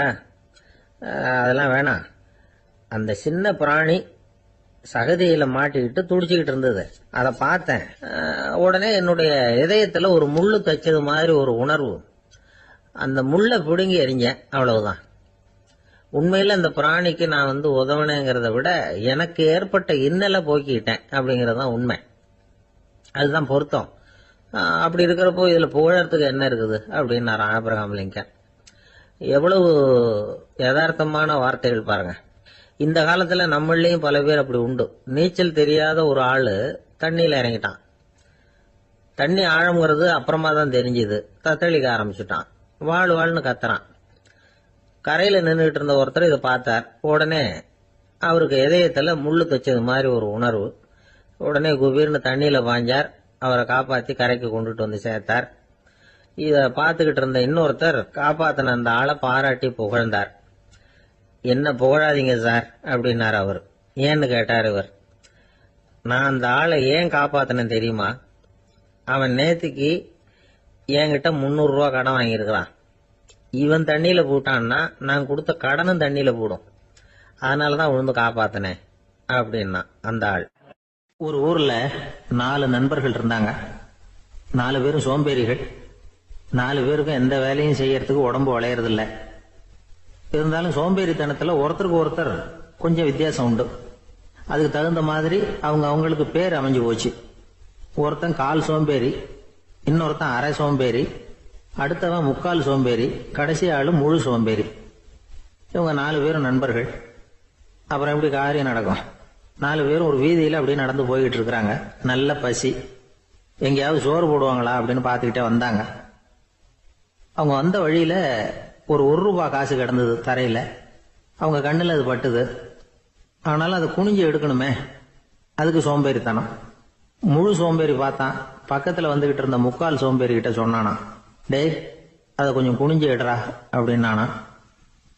அதெல்லாம் வேணாம். அந்த சின்ன பிராணி சகதியில மாட்டிக்கிட்டு துடிச்சுக்கிட்டு இருந்தது, அதை பார்த்தேன். உடனே என்னுடைய இதயத்துல ஒரு முள்ளு தைச்சது மாதிரி ஒரு உணர்வு. அந்த முள்ளை பிடுங்கி எறிஞ்சேன், அவ்வளவுதான். உண்மையில அந்த பிராணிக்கு நான் உதவினேங்கிறத விட எனக்கு ஏற்பட்ட இன்னலை போக்கிட்டேன் அப்படிங்கறதுதான் உண்மை. அதுதான் பொருத்தம். அப்படி இருக்கிறப்போ இதுல புகழறதுக்கு என்ன இருக்குது அப்படின்னாரு ஆப்ரஹாம் லிங்கன். எவ்வளவு யதார்த்தமான வார்த்தைகள் பாருங்க. இந்த காலத்துல நம்மளையும் பல பேர் அப்படி உண்டு. நீச்சல் தெரியாத ஒரு ஆளு தண்ணியில இறங்கிட்டான். தண்ணி ஆழம்ங்கிறது அப்புறமா தான் தெரிஞ்சுது. தத்தளிக்க ஆரம்பிச்சுட்டான், வாழ் வாழ்னு கத்துறான். கரையில நின்றுட்டு இருந்த ஒருத்தர் இதை பார்த்தார். உடனே அவருக்கு இதயத்துல முள்ளு தைச்சது மாதிரி ஒரு உணர்வு. உடனே குபீர்னு தண்ணியில பாஞ்சார். அவரை காப்பாத்தி கரைக்கு கொண்டுட்டு வந்து சேர்த்தார். இத பார்த்துக்கிட்டு இருந்த இன்னொருத்தர் காப்பாத்தின அந்த ஆளை பாராட்டி புகழ்ந்தார். என்ன புகழாதீங்க சார் அப்படின்னாரு அவர். ஏன்னு கேட்டார் இவர். நான் அந்த ஆளை ஏன் காப்பாத்தினேன் தெரியுமா? அவன் நேத்துக்கு என்கிட்ட 300 ரூபா கடன் வாங்கியிருக்கிறான். இவன் தண்ணியில போட்டான்னா நான் கொடுத்த கடனும் தண்ணியில போடும். அதனாலதான் விழுந்து காப்பாத்தினேன் அப்படின்னா அந்த ஆள். ஒரு ஊர்ல 4 நண்பர்கள் இருந்தாங்க. 4 பேரும் சோம்பேறிகள். 4 பேருக்கும் எந்த வேலையும் செய்யறதுக்கு உடம்பு வளையறதில்லை. இருந்தாலும் சோம்பேறித்தனத்துல ஒருத்தருக்கு ஒருத்தர் கொஞ்சம் வித்தியாசம் உண்டு. அதுக்கு தகுந்த மாதிரி அவங்களுக்கு பேர் அமைஞ்சு போச்சு. ஒருத்தன் கால் சோம்பேறி, இன்னொருத்தன் அரை சோம்பேறி, அடுத்தவன் முக்கால் சோம்பேறி, கடைசி ஆளு முழு சோம்பேறி. இவங்க 4 பேரும் நண்பர்கள். அப்புறம் எப்படி காரியம் நடக்கும்? 4 பேரும் ஒரு வீதியில அப்படியே நடந்து போய்கிட்டு இருக்கிறாங்க. நல்ல பசி. எங்கேயாவது சோறு போடுவாங்களா அப்படின்னு பார்த்துக்கிட்டே வந்தாங்க. அவங்க வந்த வழியில ஒரு 1 ரூபா காசு கிடந்தது தரையில. அவங்க கண்ணுல அது பட்டுது. ஆனாலும் அதை குனிஞ்சு எடுக்கணுமே, அதுக்கு சோம்பேறித்தனம். முழு சோம்பேறி பார்த்தான். பக்கத்துல வந்துகிட்டு இருந்த முக்கால் சோம்பேறி கிட்ட சொன்னானா, டேய் அதை கொஞ்சம் குனிஞ்சு எடுறா அப்படின்னானா.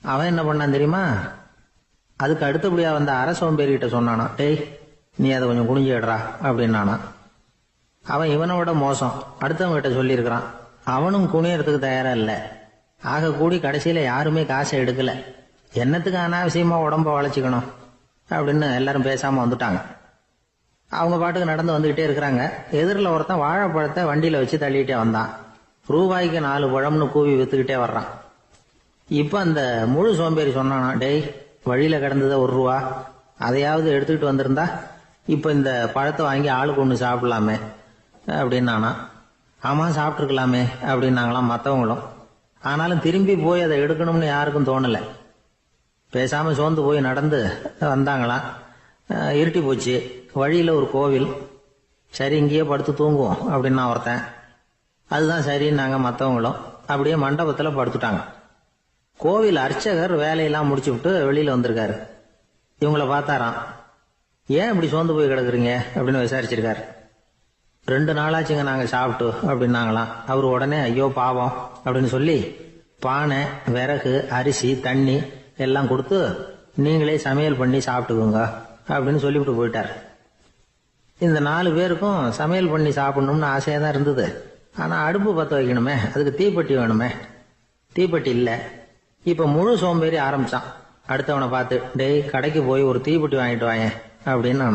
அவன் என்ன பண்ணான் தெரியுமா? அதுக்கு அடுத்தபடியா வந்த அரை சோம்பேறி கிட்ட சொன்னானா, டேய் நீ அதை கொஞ்சம் குனிஞ்சு எடுறா அப்படின்னானா. அவன் இவனை விட மோசம். அடுத்தவங்க கிட்ட சொல்லியிருக்கிறான். அவனும் குனியறதுக்கு தயாரா இல்ல. ஆக கூடி கடைசியில யாருமே காசை எடுக்கல. என்னத்துக்கு அனாவசியமா உடம்ப வளைச்சிக்கணும் அப்படின்னு எல்லாரும் பேசாம வந்துட்டாங்க. அவங்க பாட்டுக்கு நடந்து வந்துகிட்டே இருக்கிறாங்க. எதிரில் ஒருத்தன் வாழைப்பழத்தை வண்டியில வச்சு தள்ளிட்டே வந்தான். ரூபாய்க்கு 4 பழம்னு கூவி வித்துக்கிட்டே வர்றான். இப்ப அந்த முழு சோம்பேறி சொன்னானா, டேய் வழியில கிடந்தத 1 ரூபா, அதையாவது எடுத்துக்கிட்டு வந்திருந்தா இப்ப இந்த பழத்தை வாங்கி ஆளுக்கு ஒண்ணு சாப்பிடலாமே அப்படின்னானா. ஆமா சாப்பிட்டுருக்கலாமே அப்படின்னாங்களாம் மற்றவங்களும். ஆனாலும் திரும்பி போய் அதை எடுக்கணும்னு யாருக்கும் தோணலை. பேசாம சோர்ந்து போய் நடந்து வந்தாங்களாம். இருட்டி போச்சு. வழியில ஒரு கோவில். சரி இங்கேயே படுத்து தூங்குவோம் அப்படின்னா ஒருத்தன். அதுதான் சரின்னாங்க மற்றவங்களும். அப்படியே மண்டபத்தில் படுத்துட்டாங்க. கோவில் அர்ச்சகர் வேலையெல்லாம் முடிச்சு விட்டு வெளியில வந்திருக்காரு. இவங்கள பார்த்தாராம். ஏன் இப்படி சோர்ந்து போய் கிடக்குறீங்க அப்படின்னு விசாரிச்சிருக்காரு. 2 நாளாச்சுங்க நாங்க சாப்பிட்டு அப்படின்னாங்களாம். அவர் உடனே ஐயோ பாவம் அப்படின்னு சொல்லி பானை, விறகு, அரிசி, தண்ணி எல்லாம் கொடுத்து நீங்களே சமையல் பண்ணி சாப்பிட்டுக்குங்க அப்படின்னு சொல்லிவிட்டு போயிட்டார். இந்த 4 பேருக்கும் சமையல் பண்ணி சாப்பிடணும்னு ஆசையா தான் இருந்தது. ஆனா அடுப்பு பற்ற வைக்கணுமே, அதுக்கு தீப்பெட்டி வேணுமே. தீப்பெட்டி இல்ல. இப்ப முழு சோம்பேறி ஆரம்பிச்சான். அடுத்தவனை பார்த்து, டேய் கடைக்கு போய் ஒரு தீப்பெட்டி வாங்கிட்டு வாங்க அப்படின்னு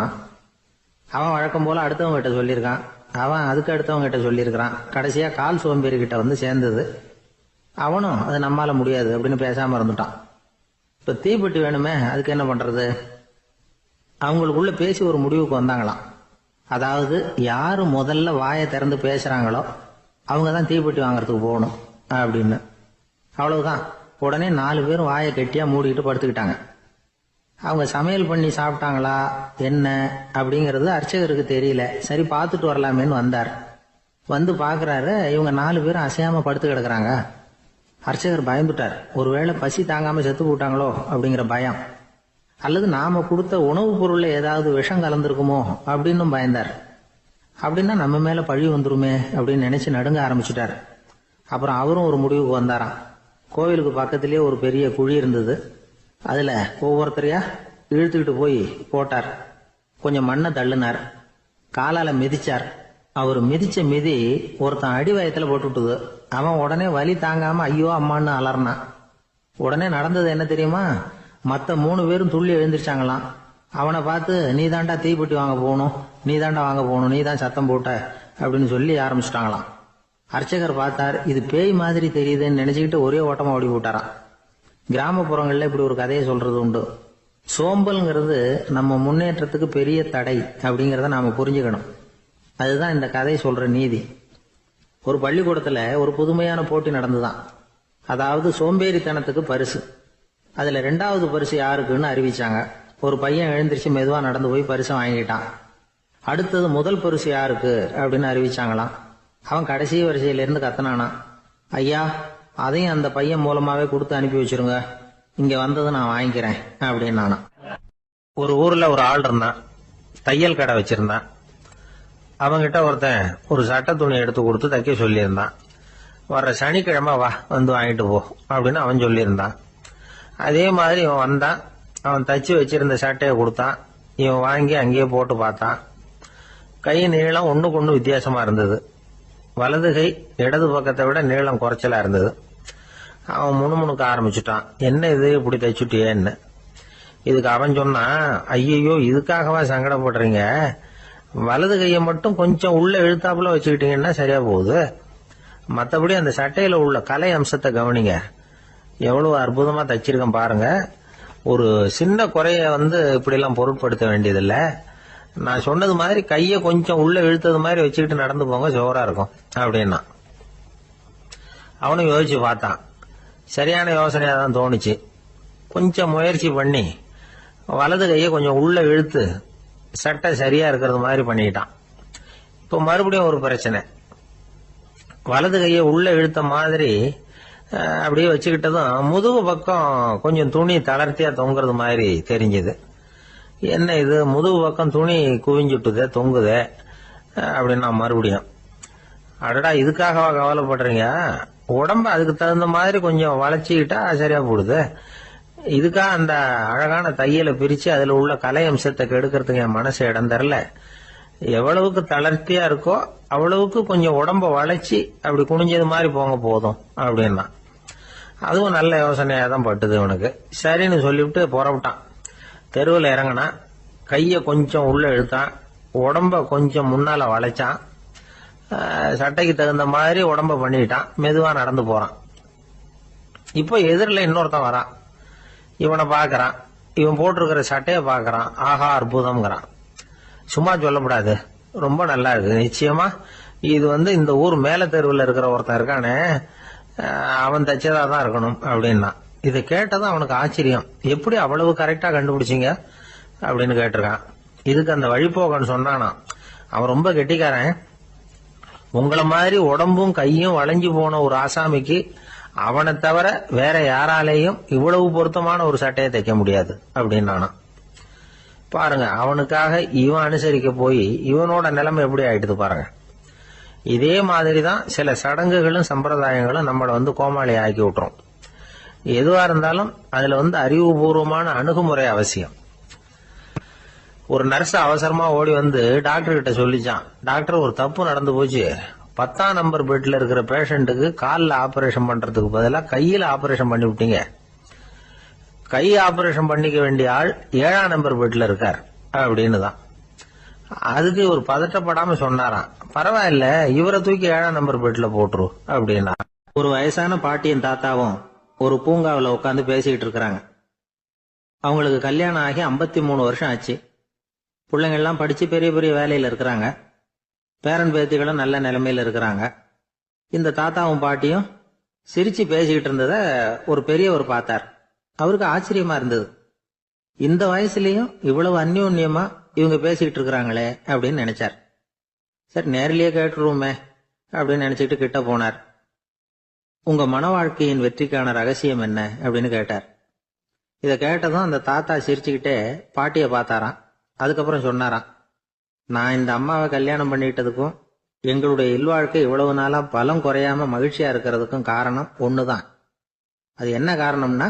அவன் வழக்கம் போல அடுத்தவங்க கிட்ட சொல்லியிருக்கான். அவன் அதுக்கு அடுத்தவங்க கிட்ட சொல்லியிருக்கிறான். கடைசியா கால் சோம்பேறி கிட்ட வந்து சேர்ந்தது. அவனும் அது நம்மால முடியாது அப்படின்னு பேசாம இருந்துட்டான். இப்ப தீப்பெட்டி வேணுமே, அதுக்கு என்ன பண்றது? அவங்களுக்குள்ள பேசி ஒரு முடிவுக்கு வந்தாங்களாம். அதாவது யாரு முதல்ல வாயை திறந்து பேசுறாங்களோ அவங்க தான் தீப்பெட்டி வாங்கறதுக்கு போகணும் அப்படின்னு. அவ்வளவுதான். உடனே 4 பேரும் வாயை கெட்டியா மூடிக்கிட்டு படுத்துக்கிட்டாங்க. அவங்க சமையல் பண்ணி சாப்பிட்டாங்களா என்ன அப்படிங்கறது அர்ச்சகருக்கு தெரியல. சரி பார்த்துட்டு வரலாமேன்னு வந்தார். வந்து பாக்குறாரு, இவங்க 4 பேரும் அசையாம படுத்து கிடக்குறாங்க. அர்ச்சகர் பயந்துட்டார். ஒருவேளை பசி தாங்காம செத்து போட்டாங்களோ அப்படிங்கிற பயம், அல்லது நாம கொடுத்த உணவுப் பொருள்ல ஏதாவது விஷம் கலந்துருக்குமோ அப்படின்னு பயந்தார். அப்படின்னா நம்ம மேல பழி வந்துருமே அப்படின்னு நினைச்சு நடுங்க ஆரம்பிச்சுட்டார். அப்புறம் அவரும் ஒரு முடிவுக்கு வந்தாராம். கோவிலுக்கு பக்கத்திலேயே ஒரு பெரிய குழி இருந்தது. அதுல ஒவ்வொருத்தரையா இழுத்துக்கிட்டு போய் போட்டார். கொஞ்சம் மண்ணை தள்ளினார். காலால மிதிச்சார். அவர் மிதிச்ச மிதி ஒருத்தன் அடி வயத்துல போட்டுவிட்டது. அவன் உடனே வலி தாங்காம ஐயோ அம்மான்னு அலர்னான். உடனே நடந்தது என்ன தெரியுமா? மத்த 3 பேரும் துள்ளி எழுந்திருச்சாங்களாம். அவனை பார்த்து நீ தாண்டா தீப்பெட்டி வாங்க போகணும், நீ தாண்டா வாங்க போகணும், நீ தான் சத்தம் போட்ட அப்படின்னு சொல்லி ஆரம்பிச்சுட்டாங்களாம். அர்ச்சகர் பார்த்தார். இது பேய் மாதிரி தெரியுதுன்னு நினைச்சுக்கிட்டு ஒரே ஓட்டமா ஓடி போட்டாராம். கிராமப்புறங்கள்ல இப்படி ஒரு கதையை சொல்றது உண்டு. சோம்பல்ங்கிறது நம்ம முன்னேற்றத்துக்கு பெரிய தடை அப்படிங்கறத நாம புரிஞ்சுக்கணும். அதுதான் இந்த கதை சொல்ற நீதி. ஒரு பள்ளிக்கூடத்துல ஒரு புதுமையான போட்டி நடந்துதான். அதாவது சோம்பேறித்தனத்துக்கு பரிசு. அதுல 2வது பரிசு யாருக்குன்னு அறிவிச்சாங்க. ஒரு பையன் எழுந்திருச்சு மெதுவா நடந்து போய் பரிசை வாங்கிட்டான். அடுத்தது முதல் பரிசு யாருக்கு அப்படின்னு அறிவிச்சாங்களாம். அவன் கடைசி வரிசையில இருந்து கத்தனானா, ஐயா அதையும் அந்த பையன் மூலமாவே கொடுத்து அனுப்பி வச்சிருங்க, இங்க வந்தது நான் வாங்கிக்கிறேன் அப்படின்னு. ஒரு ஊர்ல ஒரு ஆள் இருந்தான். தையல் கடை வச்சிருந்தான். அவங்கிட்ட ஒருத்தன் ஒரு சட்டை துணி எடுத்து கொடுத்து தைக்க சொல்லியிருந்தான். வர்ற சனிக்கிழமை வா வந்து வாங்கிட்டு போ அப்படின்னு அவன் சொல்லியிருந்தான். அதே மாதிரி இவன் வந்தான். அவன் தச்சு வச்சிருந்த சட்டையை கொடுத்தான். இவன் வாங்கி அங்கேயே போட்டு பார்த்தான். கை நீளம் ஒண்ணுக்கு ஒண்ணு வித்தியாசமா இருந்தது. வலது கை இடது பக்கத்தை விட நீளம் குறைச்சலா இருந்தது. அவன் முணுமுணுக்க ஆரம்பிச்சுட்டான். என்ன இது இப்படி தைச்சுட்டியேன்னு. இதுக்கு அவன் சொன்னான், ஐயோ இதுக்காகவா சங்கடப்படுறீங்க? வலது கையை மட்டும் கொஞ்சம் உள்ள இழுத்தாப்புல வச்சுக்கிட்டீங்கன்னா சரியா போகுது. மற்றபடி அந்த சட்டையில உள்ள கலை அம்சத்தை கவனிங்க. எவ்வளவு அற்புதமா தச்சிருக்கேன் பாருங்க. ஒரு சின்ன குறைய இப்படி எல்லாம் பொருட்படுத்த வேண்டியதில்லை. நான் சொன்னது மாதிரி கைய கொஞ்சம் உள்ள இழுத்தது மாதிரி வச்சுக்கிட்டு நடந்து போங்க, ஜோரா இருக்கும் அப்படின்னா. அவனும் யோசிச்சு பார்த்தான். சரியான யோசனையா தான் தோணுச்சு. கொஞ்சம் முயற்சி பண்ணி வலது கையை கொஞ்சம் உள்ள இழுத்து சட்டை சரியா இருக்கிறது மாதிரி பண்ணிக்கிட்டான். இப்ப மறுபடியும் ஒரு பிரச்சனை. வலது கையை உள்ள இழுத்த மாதிரி அப்படியே வச்சுக்கிட்டதும் முதுகு பக்கம் கொஞ்சம் துணி தளர்த்தியா தொங்குறது மாதிரி தெரிஞ்சது. என்ன இது முதுகு பக்கம் துணி குவிஞ்சுட்டுதே தொங்குதே அப்படின்னா மறுபடியும், அடடா இதுக்காகவா கவலைப்படுறீங்க? உடம்ப அதுக்கு தகுந்த மாதிரி கொஞ்சம் வளைச்சிக்கிட்டா சரியா போடுது. இதுக்காக அந்த அழகான தையலை பிரிச்சு அதுல உள்ள கலை அம்சத்தை கெடுக்கிறதுக்கு என் மனசு இடம் தரல. எவ்வளவுக்கு தளர்த்தியா இருக்கோ அவ்வளவுக்கு கொஞ்சம் உடம்ப வளைச்சி அப்படி குனிஞ்சது மாதிரி போங்க போதும் அப்படின்னா. அதுவும் நல்ல யோசனையா தான் பட்டுது இவனுக்கு. சரின்னு சொல்லிவிட்டு புறப்பட்டான். தெருவில் இறங்கினான். கைய கொஞ்சம் உள்ள இழுத்தான். உடம்ப கொஞ்சம் முன்னால வளைச்சான். சட்டைக்கு தகுந்த மாதிரி உடம்ப பண்ணிட்டான். மெதுவா நடந்து போறான். இப்போ எதிரில் இன்னொருத்தன் வரான். இவனை பாக்குறான். இவன் போட்டிருக்கிற சட்டைய பாக்குறான். ஆஹா அற்புதம்ங்கிறான். சும்மா சொல்லக்கூடாது, ரொம்ப நல்லா இருக்கு, நிச்சயமா இது இந்த ஊர் மேல தெருவில் இருக்கிற ஒருத்தன் இருக்கானே, அவன் தச்சதா தான் இருக்கணும் அப்படின்னா. இதை கேட்டதும் அவனுக்கு ஆச்சரியம். எப்படி அவ்வளவு கரெக்டா கண்டுபிடிச்சிங்க அப்படின்னு கேட்டிருக்கான். இதுக்கு அந்த வழிபோகன்னு சொன்னானா, அவன் ரொம்ப கெட்டிக்காரன். உங்களை மாதிரி உடம்பும் கையும் வளைஞ்சு போன ஒரு ஆசாமிக்கு அவனை தவிர வேற யாராலேயும் இவ்வளவு பொருத்தமான ஒரு சட்டையை தைக்க முடியாது அப்படின்னானா. பாருங்க, அவனுக்காக இவன் அனுசரிக்க போய் இவனோட நிலைமை எப்படி ஆயிடுது பாருங்க. இதே மாதிரிதான் சில சடங்குகளும் சம்பிரதாயங்களும் நம்மளை கோமாளி ஆக்கி விட்டுரும். எதுவா இருந்தாலும் அதுல அறிவுபூர்வமான அணுகுமுறை அவசியம். ஒரு நர்ஸ் அவசரமா ஓடி டாக்டர் கிட்ட சொல்லிச்சான், டாக்டர் ஒரு தப்பு நடந்து போச்சு, 10ஆம் நம்பர் பெட்ல இருக்கிற பேஷண்ட்டுக்கு காலில் ஆபரேஷன் பண்றதுக்கு பதிலாக கையில ஆபரேஷன் பண்ணி விட்டீங்க. கை ஆபரேஷன் பண்ணிக்க வேண்டிய ஆள் 7ஆம் நம்பர் பெட்ல இருக்கார் அப்படின்னு தான். அதுக்கு ஒரு பதட்டப்படாம சொன்னாராம், பரவாயில்ல, இவரை தூக்கி 7ஆம் நம்பர் பெட்ல போட்டுரு அப்படின்னா. ஒரு வயசான பாட்டியும் தாத்தாவும் ஒரு பூங்காவில் உட்காந்து பேசிக்கிட்டு இருக்கிறாங்க. அவங்களுக்கு கல்யாணம் ஆகி 53 வருஷம் ஆச்சு. பிள்ளைங்கள்லாம் படிச்சு பெரிய பெரிய வேலையில இருக்கிறாங்க. பேரன் பேத்திகளும் நல்ல நிலைமையில இருக்கிறாங்க. இந்த தாத்தாவும் பாட்டியும் சிரிச்சு பேசிக்கிட்டு இருந்தத ஒரு பெரியவர் பார்த்தார். அவருக்கு ஆச்சரியமா இருந்தது. இந்த வயசுலயும் இவ்வளவு அந்யோன்யமா இவங்க பேசிக்கிட்டு இருக்கிறாங்களே அப்படின்னு நினைச்சார். சரி, நேரிலேயே கேட்டுருவோமே அப்படின்னு நினைச்சுக்கிட்டு கிட்ட போனார். உங்க மன வாழ்க்கையின் வெற்றிக்கான ரகசியம் என்ன அப்படின்னு கேட்டார். இதை கேட்டதும் அந்த தாத்தா சிரிச்சுக்கிட்டே பாட்டியை பார்த்தாராம். அதுக்கப்புறம் சொன்னாராம், நான் இந்த அம்மாவை கல்யாணம் பண்ணிக்கிட்டதுக்கும் எங்களுடைய இல்வாழ்க்கை இவ்வளவு நாளா பலம் குறையாம மகிழ்ச்சியா இருக்கிறதுக்கும் காரணம் ஒண்ணுதான். அது என்ன காரணம்னா,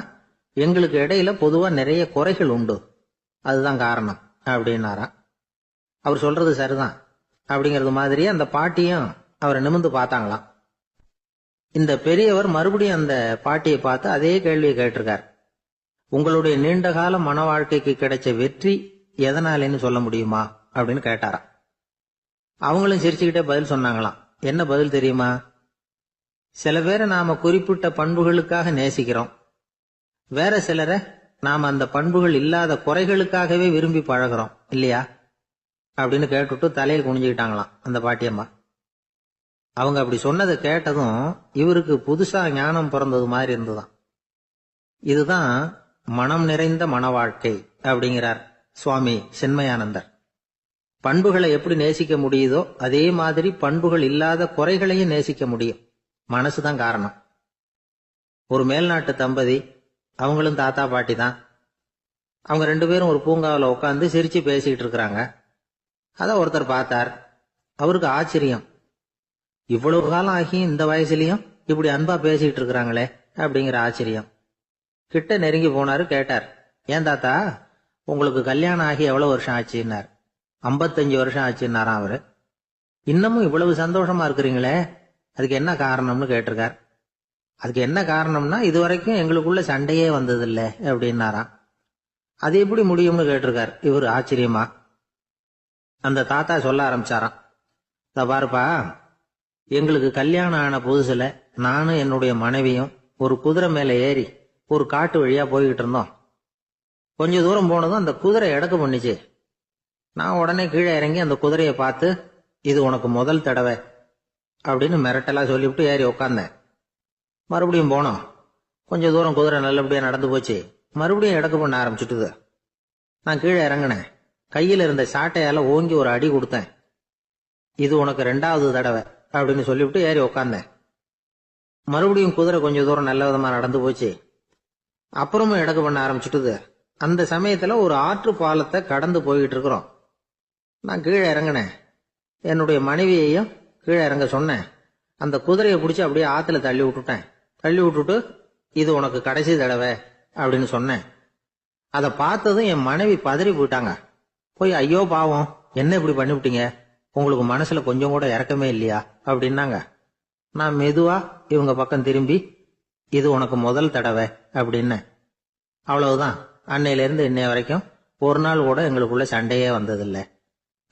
எங்களுக்கு இடையில பொதுவா நிறைய குறைகள் உண்டு, அதுதான் காரணம் அப்படின்னாராம். அவர் சொல்றது சரிதான் அப்படிங்கறது மாதிரியே அந்த பாட்டியும் அவரை நிமிர்ந்து பார்த்தாங்களாம். இந்த பெரியவர் மறுபடியும் அந்த பாட்டியை பார்த்து அதே கேள்வியை கேட்டிருக்கார். உங்களுடைய நீண்டகால மன வாழ்க்கைக்கு கிடைச்ச வெற்றி எதனாலேன்னு சொல்ல முடியுமா அப்படின்னு கேட்டாராம். அவங்களும் சிரிச்சுக்கிட்டே பதில் சொன்னாங்களாம். என்ன பதில் தெரியுமா? சில பேரை நாம குறிப்பிட்ட பண்புகளுக்காக நேசிக்கிறோம், வேற சிலரை நாம அந்த பண்புகள் இல்லாத குறைகளுக்காகவே விரும்பி பழகிறோம் இல்லையா அப்படின்னு கேட்டுட்டு தலையில் குனிஞ்சுக்கிட்டாங்களாம் அந்த பாட்டியம்மா. அவங்க அப்படி சொன்னதை கேட்டதும் இவருக்கு புதுசா ஞானம் பிறந்தது மாதிரி இருந்துதான். இதுதான் மனம் நிறைந்த மன வாழ்க்கை அப்படிங்கிறார் சுவாமி சின்மயானந்தர். பண்புகளை எப்படி நேசிக்க முடியுதோ அதே மாதிரி பண்புகள் இல்லாத குறைகளையும் நேசிக்க முடியும். மனசுதான் காரணம். ஒரு மேல்நாட்டு தம்பதி, அவங்களும் தாத்தா பாட்டி தான். அவங்க 2 பேரும் ஒரு பூங்காவில் உட்காந்து சிரிச்சு பேசிக்கிட்டு இருக்கிறாங்க. அத ஒருத்தர் பார்த்தார். அவருக்கு ஆச்சரியம், இவ்வளவு காலம் ஆகி இந்த வயசுலயும் இப்படி அன்பா பேசிக்கிட்டு இருக்கிறாங்களே அப்படிங்கிற ஆச்சரியம். கிட்ட நெருங்கி போனாரு. கேட்டார், ஏன் தாத்தா, உங்களுக்கு கல்யாணம் ஆகி எவ்வளவு வருஷம் ஆச்சுன்னார். 55 வருஷம் ஆச்சுன்னாராம் அவரு. இன்னமும் இவ்வளவு சந்தோஷமா இருக்கிறீங்களே, அதுக்கு என்ன காரணம்னு கேட்டிருக்கார். அதுக்கு என்ன காரணம்னா, இதுவரைக்கும் எங்களுக்குள்ள சண்டையே வந்ததில்லை அப்படின்னாராம். அது எப்படி முடியும்னு கேட்டிருக்கார் இவர் ஆச்சரியமா. அந்த தாத்தா சொல்ல ஆரம்பிச்சாராம், இத பாருப்பா, எங்களுக்கு கல்யாணம் ஆன புதுசுல நானும் என்னுடைய மனைவியும் ஒரு குதிரை மேல ஏறி ஒரு காட்டு வழியா போய்கிட்டு இருந்தோம். கொஞ்ச தூரம் போனதும் அந்த குதிரை எடக்கு பண்ணிச்சு. நான் உடனே கீழே இறங்கி அந்த குதிரையை பார்த்து, இது உனக்கு முதல் தடவை அப்படின்னு மிரட்டலா சொல்லிவிட்டு ஏறி உக்காந்தேன். மறுபடியும் போனோம். கொஞ்ச தூரம் குதிரை நல்லபடியா நடந்து போச்சு. மறுபடியும் எடக்கு பண்ண ஆரம்பிச்சுட்டுது. நான் கீழே இறங்கினேன். கையில் இருந்த சாட்டையால ஓங்கி ஒரு அடி கொடுத்தேன். இது உனக்கு 2வது தடவை அப்படின்னு சொல்லிவிட்டு ஏறி உக்காந்தேன். மறுபடியும் குதிரை கொஞ்ச தூரம் நல்ல விதமா நடந்து போச்சு. அப்புறமும் எடக்கு பண்ண ஆரம்பிச்சுட்டுது. அந்த சமயத்துல ஒரு ஆற்று பாலத்தை கடந்து போய்கிட்டு இருக்கிறோம். நான் கீழே இறங்கினேன். என்னுடைய மனைவியையும் கீழே இறங்க சொன்னேன். அந்த குதிரையை பிடிச்சி அப்படியே ஆத்துல தள்ளி விட்டுட்டேன். தள்ளி விட்டுட்டு, இது உனக்கு கடைசி தடவை அப்படின்னு சொன்னேன். அதை பார்த்ததும் என் மனைவி பதறி போயிட்டாங்க. போய், ஐயோ பாவம், என்ன இப்படி பண்ணிவிட்டீங்க, உங்களுக்கு மனசுல கொஞ்சம் கூட இறக்கமே இல்லையா அப்படின்னாங்க. நான் மெதுவா இவங்க பக்கம் திரும்பி, இது உனக்கு முதல் தடவை அப்படின்னு. அவ்வளவுதான், அன்னையில இருந்து இன்னைய வரைக்கும் ஒரு நாள் கூட எங்களுக்குள்ள சண்டையே வந்ததில்லை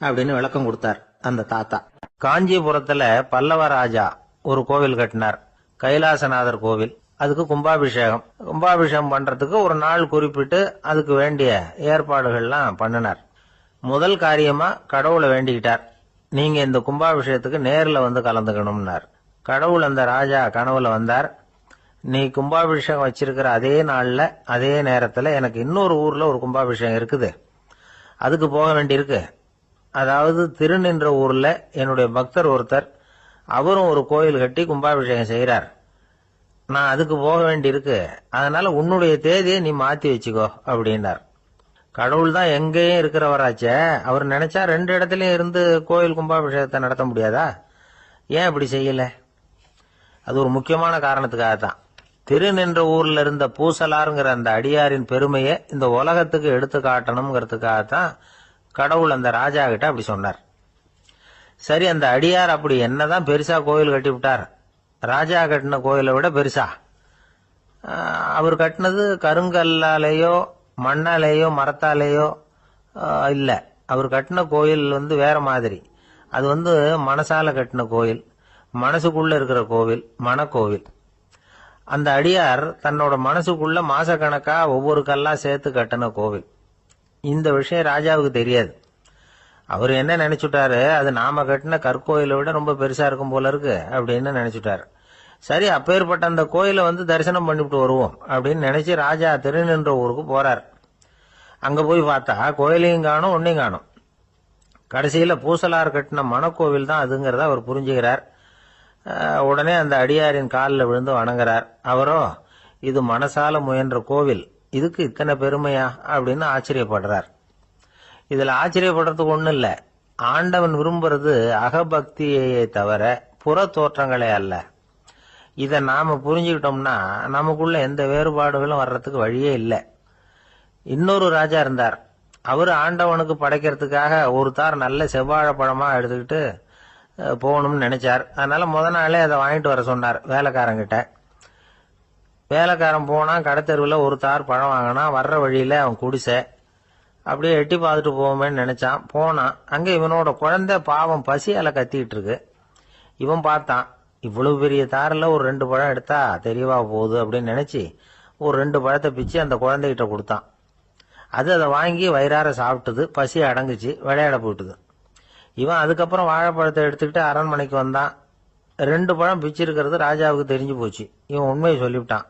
அப்படின்னு விளக்கம் கொடுத்தார் அந்த தாத்தா. காஞ்சிபுரத்துல பல்லவ ராஜா ஒரு கோவில் கட்டினார், கைலாசநாதர் கோவில். அதுக்கு கும்பாபிஷேகம் பண்றதுக்கு ஒரு நாள் குறிப்பிட்டு அதுக்கு வேண்டிய ஏற்பாடுகள்லாம் பண்ணினார். முதல் காரியமா கடவுளை வேண்டிக்கிட்டார். நீங்க இந்த கும்பாபிஷேகத்துக்கு நேர்ல வந்து கலந்துக்கணும்னார். கடவுள் அந்த ராஜா கனவுல வந்தார். நீ கும்பாபிஷேகம் வச்சிருக்கிற அதே நாள்ல அதே நேரத்துல எனக்கு இன்னொரு ஊர்ல ஒரு கும்பாபிஷேகம் இருக்குது, அதுக்கு போக வேண்டியிருக்கு. அதாவது திருநின்ற ஊர்ல என்னுடைய பக்தர் ஒருத்தர், அவரும் ஒரு கோயில் கட்டி கும்பாபிஷேகம் செய்யறார். நான் அதுக்கு போக வேண்டியிருக்கு, அதனால உன்னுடைய தேதியை நீ மாத்தி வச்சுக்கோ அப்படின்னார். கடவுள் தான் எங்கேயும் இருக்கிறவராச்சே, அவர் நினைச்சா 2 இடத்துலயும் இருந்து கோயில் கும்பாபிஷேகத்தை நடத்த முடியாதா? ஏன் இப்படி செய்யல? அது ஒரு முக்கியமான காரணத்துக்காகத்தான். திருநின்ற ஊர்ல இருந்த பூசலாருங்கிற அந்த அடியாரின் பெருமையை இந்த உலகத்துக்கு எடுத்து காட்டணுங்கிறதுக்காகத்தான் கடவுள் அந்த ராஜா கிட்ட அப்படி சொன்னார். சரி, அந்த அடியார் அப்படி என்னதான் பெருசா கோயில் கட்டி விட்டார்? ராஜா கட்டின கோயிலை விட பெருசா? அவர் கட்டினது கருங்கல்லாலேயோ மண்ணாலேயோ மரத்தாலேயோ இல்ல. அவர் கட்டின கோயில் வேற மாதிரி. அது மனசால கட்டின கோயில், மனசுக்குள்ள இருக்கிற கோவில், மனக்கோவில். அந்த அடியார் தன்னோட மனசுக்குள்ள மாசக்கணக்கா ஒவ்வொரு கல்லா சேர்த்து கட்டின கோவில். இந்த விஷயம் ராஜாவுக்கு தெரியாது. அவர் என்ன நினைச்சுட்டாரு, அது நாம கட்டின கற்கோயிலை விட ரொம்ப பெருசா இருக்கும் போல இருக்கு அப்படின்னு நினைச்சுட்டாரு. சரி, அப்பேற்பட்ட அந்த கோயிலை தரிசனம் பண்ணிவிட்டு வருவோம் அப்படின்னு நினைச்சு ராஜா திருநின்ற ஊருக்கு போறார். அங்க போய் பார்த்தா கோயிலையும் காணும், ஒன்னையும் காணும். கடைசியில பூசலார் கட்டின மனக்கோவில் தான் அதுங்கிறத அவர் புரிஞ்சுக்கிறார். உடனே அந்த அடியாரின் காலில் விழுந்து வணங்குறார். அவரோ, இது மனசால முயன்ற கோவில், இதுக்கு இத்தனை பெருமையா அப்படின்னு ஆச்சரியப்படுறார். இதுல ஆச்சரியப்படுறதுக்கு ஒண்ணும் இல்ல. ஆண்டவன் விரும்புறது அகபக்தியை தவிர புற தோற்றங்களே அல்ல. இத நாம புரிஞ்சுக்கிட்டோம்னா நமக்குள்ள எந்த வேறுபாடுகளும் வர்றதுக்கு வழியே இல்லை. இன்னொரு ராஜா இருந்தார். அவரு ஆண்டவனுக்கு படைக்கிறதுக்காக ஒரு தார் நல்ல செவ்வாழை பழமா எடுத்துக்கிட்டு போகணும்னு நினைச்சார். அதனால முத நாளே அதை வாங்கிட்டு வர சொன்னார் வேலைக்காரங்கிட்ட. வேலைக்காரன் போனா கடைத்தெருவில் ஒரு தார் பழம் வாங்கினா. வர்ற வழியில அவன் குடிசை. அப்படியே எட்டி பார்த்துட்டு போவோமேன்னு நினைச்சான். போனான். அங்க இவனோட குழந்தை பாவம் பசியால கத்திட்டு இருக்கு. இவன் பார்த்தான், இவ்வளவு பெரிய தாரில் ஒரு 2 பழம் எடுத்தா தெரியவா போகுது அப்படின்னு நினைச்சு ஒரு 2 பழத்தை பிச்சு அந்த குழந்தைகிட்ட கொடுத்தான். அதை வாங்கி வயிறார சாப்பிட்டது. பசி அடங்குச்சு, விளையாட போட்டுது. இவன் அதுக்கப்புறம் வாழைப்பழத்தை எடுத்துக்கிட்டு அரண்மனைக்கு வந்தான். 2 பழம் பிச்சிருக்கிறது ராஜாவுக்கு தெரிஞ்சு போச்சு. இவன் உண்மையை சொல்லிவிட்டான்.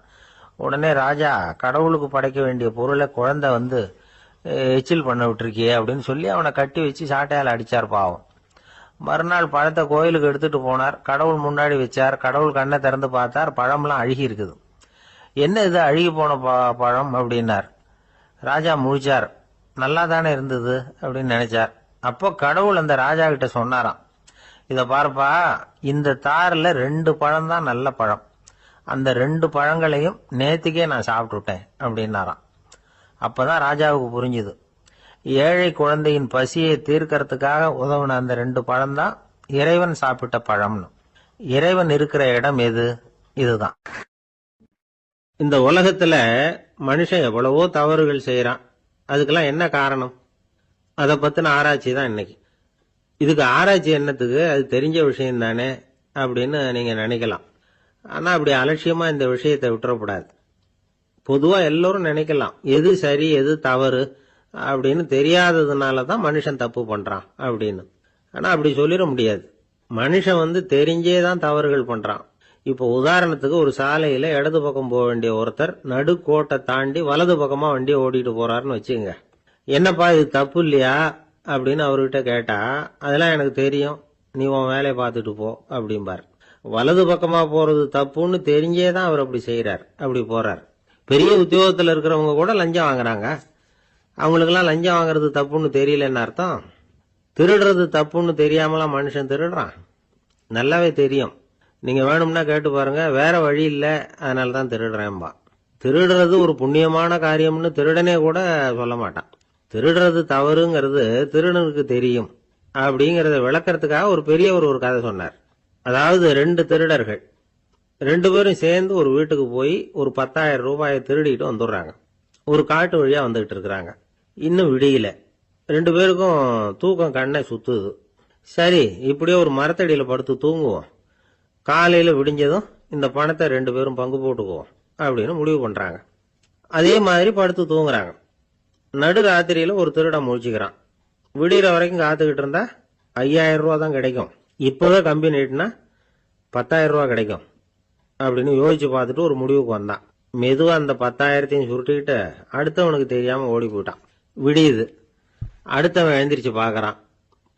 உடனே ராஜா, கடவுளுக்கு படைக்க வேண்டிய பொருளை குழந்தை எச்சில் பண்ண விட்டுருக்கியே அப்படின்னு சொல்லி அவனை கட்டி வச்சு சாட்டையால் அடிச்சார் பாவம். மறுநாள் பழத்தை கோயிலுக்கு எடுத்துட்டு போனார். கடவுள் முன்னாடி வச்சார். கடவுள் கண்ணை திறந்து பார்த்தார், பழம்லாம் அழுகி இருக்குது. என்ன இது அழுகி போன பழம் அப்படின்னார். ராஜா முழிச்சார். நல்லா தானே இருந்தது அப்படின்னு நினைச்சார். அப்போ கடவுள் அந்த ராஜா கிட்ட சொன்னாராம், இத பாருப்பா, இந்த தாரில் 2 பழம் தான் நல்ல பழம், அந்த 2 பழங்களையும் நேத்திக்கே நான் சாப்பிட்டுட்டேன் அப்படின்னாராம். அப்பதான் ராஜாவுக்கு புரிஞ்சுது, ஏழை குழந்தையின் பசியை தீர்க்கறதுக்காக உதவுன அந்த 2 பழம் தான் இறைவன் சாப்பிட்ட பழம்னு. இறைவன் இருக்கிற இடம் எது? இதுதான். இந்த உலகத்துல மனுஷன் எவ்வளவோ தவறுகள் செய்யறான். அதுக்கெல்லாம் என்ன காரணம்? அதை பத்தின ஆராய்ச்சி தான் இன்னைக்கு. இதுக்கு ஆராய்ச்சி என்னத்துக்கு, அது தெரிஞ்ச விஷயம் தானே அப்படின்னு நீங்க நினைக்கலாம். ஆனா அப்படி அலட்சியமா இந்த விஷயத்தை விட்டுறக்கூடாது. பொதுவா எல்லோரும் நினைக்கலாம், எது சரி எது தவறு அப்படின்னு தெரியாததுனால தான் மனுஷன் தப்பு பண்றான் அப்படின்னு. ஆனா அப்படி சொல்லிட முடியாது. மனுஷன் தெரிஞ்சே தான் தவறுகள் பண்றான். இப்போ உதாரணத்துக்கு, ஒரு சாலையில இடது பக்கம் போக வேண்டிய ஒருத்தர் நடுக்கோட்டை தாண்டி வலது பக்கமா வண்டியை ஓட்டிட்டு போறாருன்னு வச்சுங்க. என்னப்பா இது தப்பு இல்லையா அப்படின்னு அவர்கிட்ட கேட்டா, அதெல்லாம் எனக்கு தெரியும், நீ உன் வேலையை பார்த்துட்டு போ அப்படிம்பார். வலது பக்கமா போறது தப்புன்னு தெரிஞ்சே தான் அவர் அப்படி செய்யறார், அப்படி போறார். பெரிய உத்தியோகத்துல இருக்கிறவங்க கூட லஞ்சம் வாங்குறாங்க. அவங்களுக்கெல்லாம் லஞ்சம் வாங்குறது தப்புன்னு தெரியலன்னு அர்த்தம். திருடுறது தப்புன்னு தெரியாமலாம் மனுஷன் திருடுறான். நல்லாவே தெரியும். நீங்க வேணும்னா கேட்டு பாருங்க, வேற வழி இல்ல அதனாலதான் திருடுறேன்பா. திருடுறது ஒரு புண்ணியமான காரியம்னு திருடனே கூட சொல்ல மாட்டான். திருடுறது தவறுங்கிறது திருடனுக்கு தெரியும் அப்படிங்கறத விளக்கறதுக்காக ஒரு பெரியவர் ஒரு கதை சொன்னார். அதாவது 2 திருடர்கள் 2 பேரும் சேர்ந்து ஒரு வீட்டுக்கு போய் ஒரு 10,000 ரூபாயை திருடிட்டு வந்துடுறாங்க. ஒரு காட்டு வழியா வந்துகிட்டு இருக்கிறாங்க. இன்னும் விடியல. 2 பேருக்கும் தூக்கம் கண்ணை சுத்துது. சரி, இப்படியே ஒரு மரத்தடியில படுத்து தூங்குவோம், காலையில விடிஞ்சதும் இந்த பணத்தை 2 பேரும் பங்கு போட்டுக்குவோம் அப்படின்னு முடிவு பண்றாங்க. அதே மாதிரி படுத்து தூங்குறாங்க. நடு ராத்திரியில ஒரு திருடன் முழிச்சுக்கிறான். விடிகிற வரைக்கும் காத்துக்கிட்டு இருந்தா 5000 ரூபா தான் கிடைக்கும், இப்பவே கம்பி நீட்டினா 10,000 ரூபா கிடைக்கும் அப்படின்னு யோசிச்சு பார்த்துட்டு ஒரு முடிவுக்கு வந்தான். மெதுவா அந்த 10,000 சுருட்டிக்கிட்டு அடுத்தவனுக்கு தெரியாம ஓடி போயிட்டான். விடியுது. அடுத்தவன் எழுந்திரிச்சு பாக்குறான்.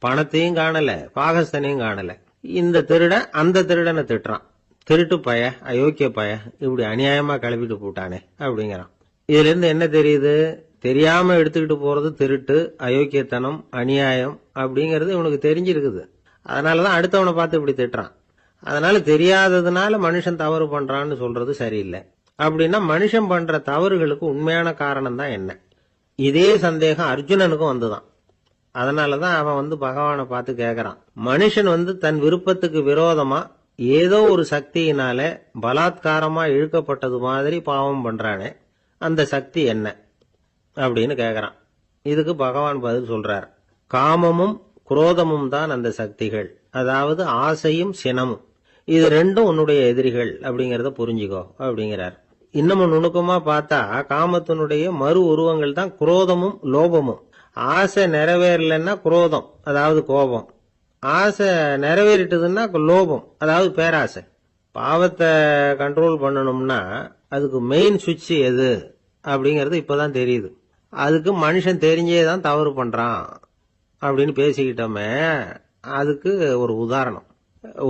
பணத்தையும் காணல, பாகஸ்தனையும் காணல. இந்த திருடன் அந்த திருடனை திட்டுறான். திருட்டு பய, அயோக்கிய பய, இப்படி அநியாயமா கிளப்பிட்டு போட்டானே அப்படிங்கிறான். இதுல இருந்து என்ன தெரியுது? தெரியாம எடுத்துக்கிட்டு போறது திருட்டு, அயோக்கியத்தனம், அநியாயம் அப்படிங்கறது இவனுக்கு தெரிஞ்சிருக்குது. அதனாலதான் அடுத்தவனை பார்த்து இப்படி திட்டுறான். அதனால தெரியாததுனால மனுஷன் தவறு பண்றான்னு சொல்றது சரியில்லை. அப்படின்னா மனுஷன் பண்ற தவறுகளுக்கு உண்மையான காரணம் தான் என்ன? இதே சந்தேகம் அர்ஜுனனுக்கும் வந்துதான். அதனாலதான் அவன் பகவானை பார்த்து கேக்குறான். மனுஷன் தன் விருப்பத்துக்கு விரோதமா ஏதோ ஒரு சக்தியினால பலாத்காரமா இழுக்கப்பட்டது மாதிரி பாவம் பண்றானே, அந்த சக்தி என்ன அப்படின்னு கேக்குறான். இதுக்கு பகவான் பதில் சொல்றார். காமமும் குரோதமும் தான் அந்த சக்திகள், அதாவது ஆசையும் சினமும். இது ரெண்டும் உன்னுடைய எதிரிகள் அப்படிங்கறத புரிஞ்சுக்கோ அப்படிங்கிறார். இன்னமும் நுணுக்கமா பார்த்தா காமத்தினுடைய மறு உருவங்கள் தான் குரோதமும் லோபமும். ஆசை நிறைவேறலன்னா குரோதம், அதாவது கோபம். ஆசை நிறைவேறிட்டதுன்னா லோபம், அதாவது பேராசை. பாவத்தை கண்ட்ரோல் பண்ணணும்னா அதுக்கு மெயின் சுவிட்ச் எது அப்படிங்கறது இப்பதான் தெரியுது. அதுக்கு மனுஷன் தெரிஞ்சேதான் தவறு பண்றான் அப்படின்னு பேசிக்கிட்டோமே. அதுக்கு ஒரு உதாரணம்.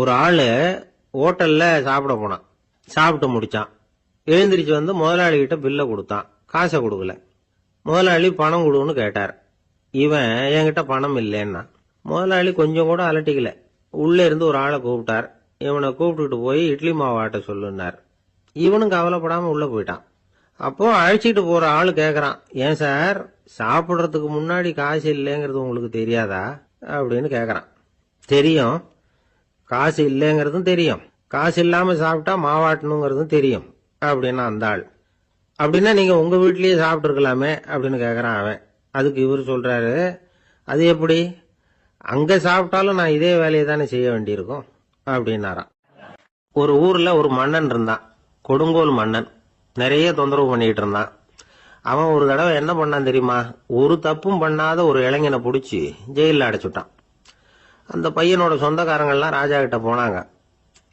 ஒரு ஆளு ஹோட்டல்ல சாப்பிட போனான். சாப்பிட்டு முடிச்சான். எழுந்திரிச்சு முதலாளி கிட்ட பில்ல கொடுத்தான். காசை கொடுக்கல. முதலாளி பணம் கொடுன்னு கேட்டார். இவன் என்கிட்ட பணம் இல்லைன்னா. முதலாளி கொஞ்சம் கூட அலட்டிக்கல. உள்ள இருந்து ஒரு ஆளை கூப்பிட்டார். இவனை கூப்பிட்டுட்டு போய் இட்லி மாவு ஆட்ட சொல்லுனார். இவனும் கவலைப்படாம உள்ள போயிட்டான். அப்போ அழைச்சிட்டு போற ஆளு கேக்குறான், ஏன் சார் சாப்பிடுறதுக்கு முன்னாடி காசு இல்லைங்கிறது உங்களுக்கு தெரியாதா அப்படின்னு கேக்குறான். தெரியும், காசு இல்லைங்கிறதும் தெரியும், காசு இல்லாம சாப்பிட்டா மாவாட்டணுங்கிறதும் தெரியும் அப்படின்னா அந்த ஆள். அப்படின்னா நீங்க உங்க வீட்லயே சாப்பிட்டு இருக்கலாமே அப்படின்னு கேக்குறான் அவன். அதுக்கு இவர் சொல்றாரு, அது எப்படி, அங்க சாப்பிட்டாலும் நான் இதே வேலையை தானே செய்ய வேண்டியிருக்கும் அப்படின்னாராம். ஒரு ஊர்ல ஒரு மன்னன் இருந்தான், கொடுங்கோல் மன்னன். நிறைய தொந்தரவு பண்ணிட்டு இருந்தான். அவன் ஒரு தடவை என்ன பண்ணான் தெரியுமா? ஒரு தப்பும் பண்ணாத ஒரு இளைஞனை பிடிச்சி ஜெயில அடைச்சுட்டான். அந்த பையனோட சொந்தக்காரங்கள்லாம் ராஜா கிட்ட போனாங்க.